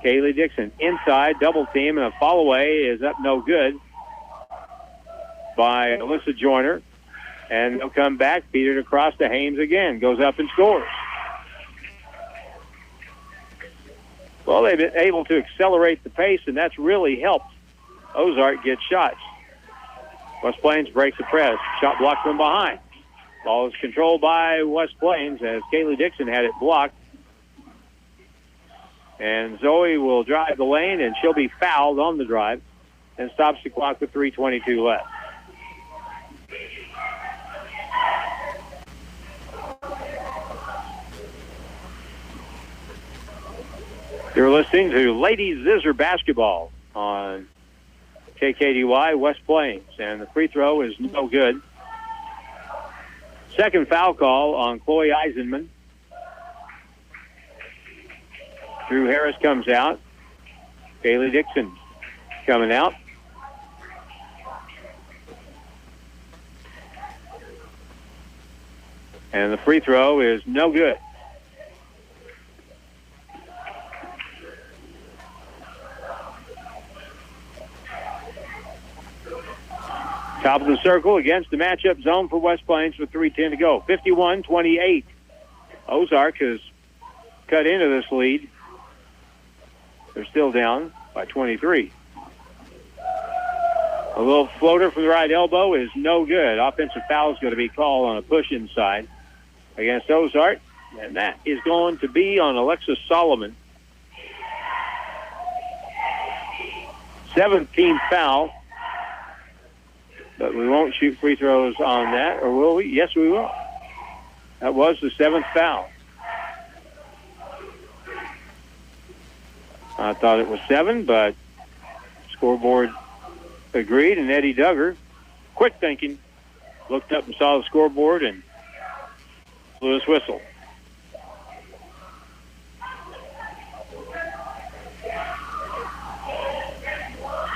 Kaylee Dixon inside, double team, and a fall away is up no good by Alyssa Joyner. And they'll come back, feed it across to Hames again. Goes up and scores. Well, they've been able to accelerate the pace, and that's really helped Ozark get shots. West Plains breaks the press. Shot blocked from behind. Ball is controlled by West Plains as Kaylee Dixon had it blocked. And Zoe will drive the lane, and she'll be fouled on the drive and stops the clock with 3:22 left. You're listening to Ladies Zizzer Basketball on KKDY West Plains, and the free throw is no good. Second foul call on Chloe Eisenman. Drew Harris comes out. Kaylee Dixon coming out. And the free throw is no good. Top of the circle against the matchup zone for West Plains with 3:10 to go. 51-28. Ozark has cut into this lead. They're still down by 23. A little floater from the right elbow is no good. Offensive foul is going to be called on a push inside against Ozark, and that is going to be on Alexis Solomon. 17th foul. But we won't shoot free throws on that, or will we? Yes, we will. That was the 7th foul. I thought it was 7, but scoreboard agreed, and Eddie Duggar, quick thinking, looked up and saw the scoreboard and blew his whistle.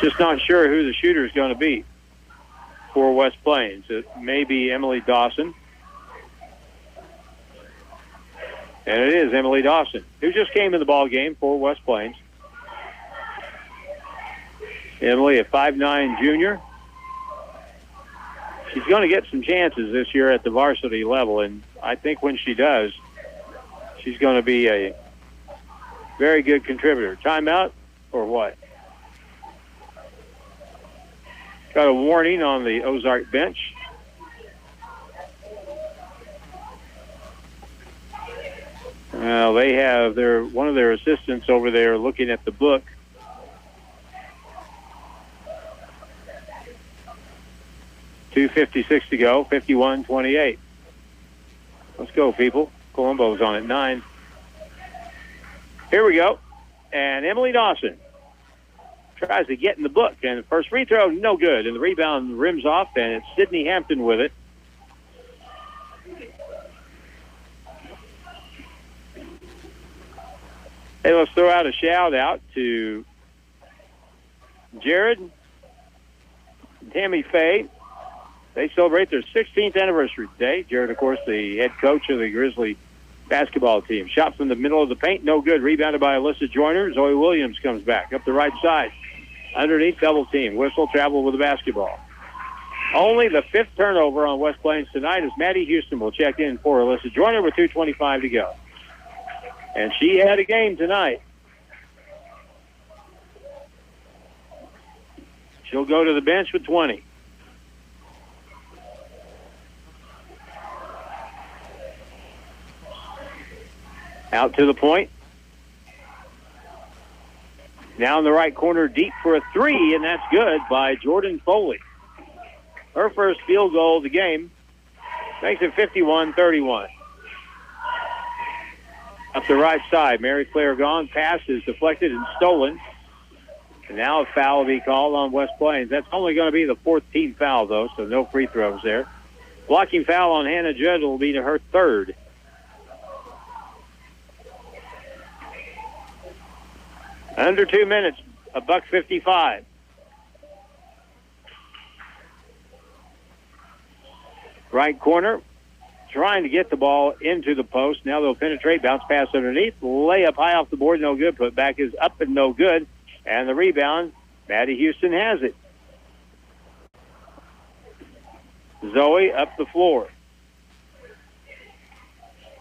Just not sure who the shooter is going to be for West Plains. It may be Emily Dawson. And it is Emily Dawson, who just came in the ball game for West Plains. Emily, a 5'9" junior. She's going to get some chances this year at the varsity level, and I think when she does, she's going to be a very good contributor. Timeout or what? Got a warning on the Ozark bench. They have one of their assistants over there looking at the book. .256 to go, 51-28. Let's go, people. Colombo's on at 9. Here we go. And Emily Dawson tries to get in the book, and the first free throw, no good. And the rebound rims off, and it's Sydney Hampton with it. Hey, let's throw out a shout-out to Jared and Tammy Faye. They celebrate their 16th anniversary today. Jared, of course, the head coach of the Grizzly basketball team. Shot from the middle of the paint, no good. Rebounded by Alyssa Joyner. Zoe Williams comes back up the right side. Underneath, double team. Whistle, travel with the basketball. Only the 5th turnover on West Plains tonight as Maddie Houston will check in for Alyssa Joyner with 2:25 to go. And she had a game tonight. She'll go to the bench with 20. Out to the point. Now in the right corner, deep for a 3, and that's good by Jordan Foley. Her first field goal of the game makes it 51-31. Up the right side, Mary Claire gone. Pass is deflected and stolen. And now a foul will be called on West Plains. That's only going to be the 4th team foul, though, so no free throws there. Blocking foul on Hannah Judd will be to her 3rd. Under 2 minutes, $1.55. Right corner, trying to get the ball into the post. Now they'll penetrate, bounce pass underneath, layup high off the board, no good. Put back is up and no good. And the rebound, Maddie Houston has it. Zoe up the floor.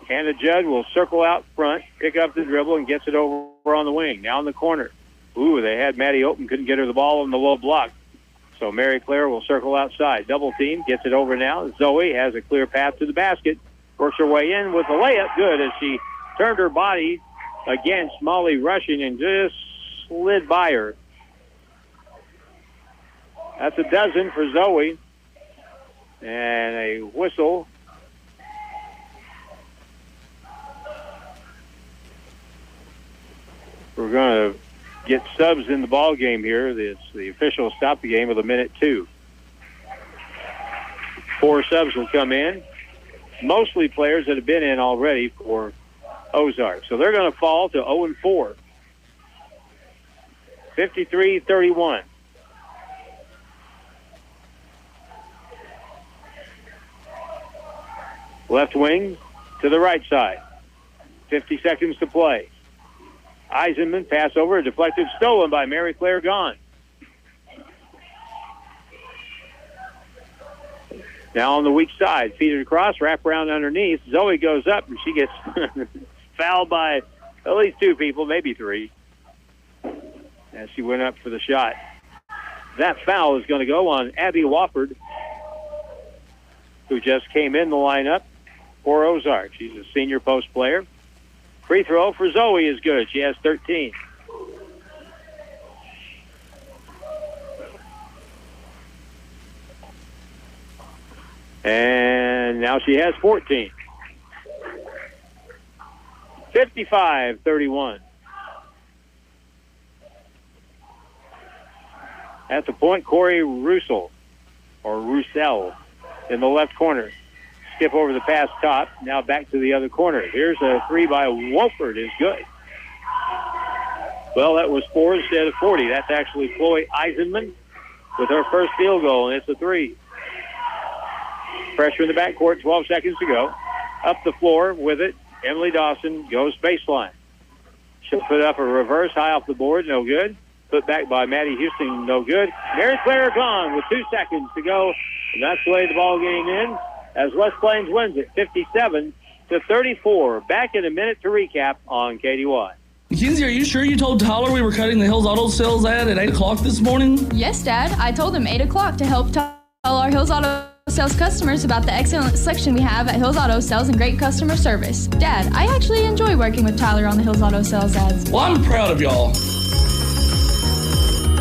Hannah Judd will circle out front, pick up the dribble, and gets it over on the wing. Now in the corner. Ooh, they had Maddie open, couldn't get her the ball on the low block. So Mary Claire will circle outside. Double team, gets it over now. Zoe has a clear path to the basket. Works her way in with the layup. Good as she turned her body against Molly Rushing and just slid by her. That's a dozen for Zoe. And a whistle. We're going to get subs in the ball game here. The official stopped the game with 1:02. 4 subs will come in, mostly players that have been in already for Ozark. So they're going to fall to 0-4. 53-31. Left wing to the right side. 50 seconds to play. Eisenman, pass over, deflected, stolen by Mary Claire Gahn. Now on the weak side, feed it across, wrap around underneath. Zoe goes up, and she gets fouled by at least 2 people, maybe 3, as she went up for the shot. That foul is going to go on Abby Wofford, who just came in the lineup for Ozark. She's a senior post player. Free throw for Zoe is good. She has 13. And now she has 14. 55-31. At the point, Corey Roussel in the left corner. Skip over the pass top. Now back to the other corner. Here's a 3 by Wolford is good. Well, that was 4 instead of 40. That's actually Chloe Eisenman with her first field goal, and it's a 3. Pressure in the backcourt, 12 seconds to go. Up the floor with it. Emily Dawson goes baseline. She'll put up a reverse high off the board, no good. Put back by Maddie Houston, no good. Mary Claire gone with 2 seconds to go. And that's the way the ball game ends as West Plains wins it 57-34. Back in a minute to recap on KDY. Mackenzie, are you sure you told Tyler we were cutting the Hills Auto Sales ad at 8 o'clock this morning? Yes, Dad. I told him 8 o'clock to help tell our Hills Auto Sales customers about the excellent selection we have at Hills Auto Sales and great customer service. Dad, I actually enjoy working with Tyler on the Hills Auto Sales ads. Well, I'm proud of y'all.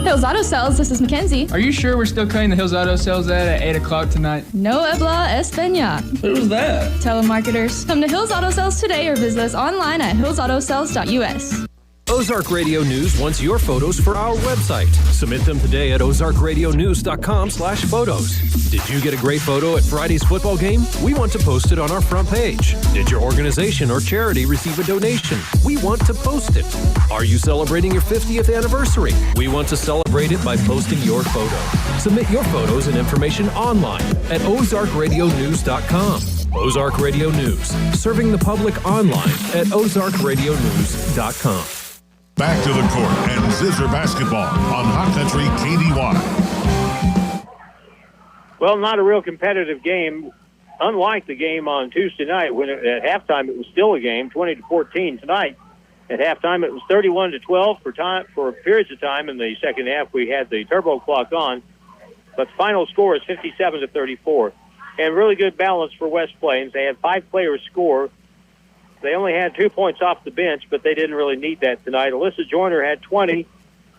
Hills Auto Sales, this is Mackenzie. Are you sure we're still cutting the Hills Auto Sales ad at 8 o'clock tonight? No habla español. Who's that? Telemarketers. Come to Hills Auto Sales today or visit us online at hillsautosales.us. Ozark Radio News wants your photos for our website. Submit them today at ozarkradionews.com/photos. Did you get a great photo at Friday's football game? We want to post it on our front page. Did your organization or charity receive a donation? We want to post it. Are you celebrating your 50th anniversary? We want to celebrate it by posting your photo. Submit your photos and information online at ozarkradionews.com. Ozark Radio News, serving the public online at ozarkradionews.com. Back to the court and Zizzer basketball on Hot Country KDY. Well, not a real competitive game, unlike the game on Tuesday night when at halftime it was still a game, 20-14 tonight. At halftime it was 31-12 for periods of time. In the second half we had the turbo clock on, but the final score is 57-34. And really good balance for West Plains. They had 5 players score. They only had 2 points off the bench, but they didn't really need that tonight. Alyssa Joyner had 20.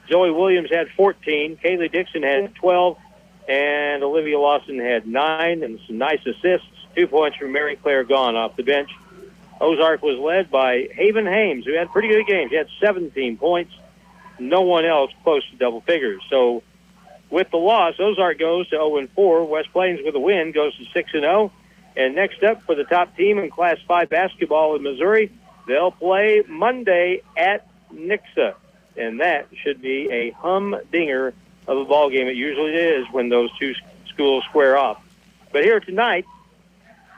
Zoe Williams had 14. Kaylee Dixon had 12. And Olivia Lawson had 9 and some nice assists. 2 points from Mary Claire Gahn off the bench. Ozark was led by Haven Hames, who had pretty good games. He had 17 points. No one else close to double figures. So with the loss, Ozark goes to 0-4. West Plains with a win goes to 6-0. And next up for the top team in Class 5 basketball in Missouri, they'll play Monday at Nixa. And that should be a humdinger of a ball game. It usually is when those two schools square off. But here tonight,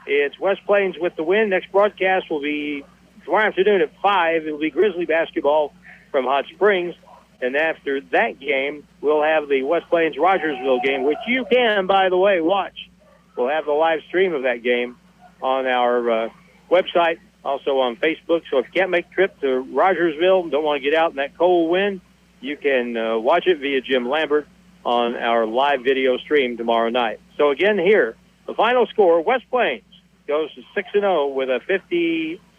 It's West Plains with the win. Next broadcast will be tomorrow afternoon at 5. It will be Grizzly basketball from Hot Springs. And after that game, we'll have the West Plains-Rogersville game, which you can, by the way, watch. We'll have the live stream of that game on our website, also on Facebook. So if you can't make the trip to Rogersville, don't want to get out in that cold wind, you can watch it via Jim Lambert on our live video stream tomorrow night. So again, here, the final score, West Plains goes to 6-0 with a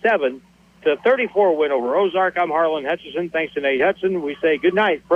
57-34 win over Ozark. I'm Harlan Hutchison. Thanks to Nate Hudson. We say good night from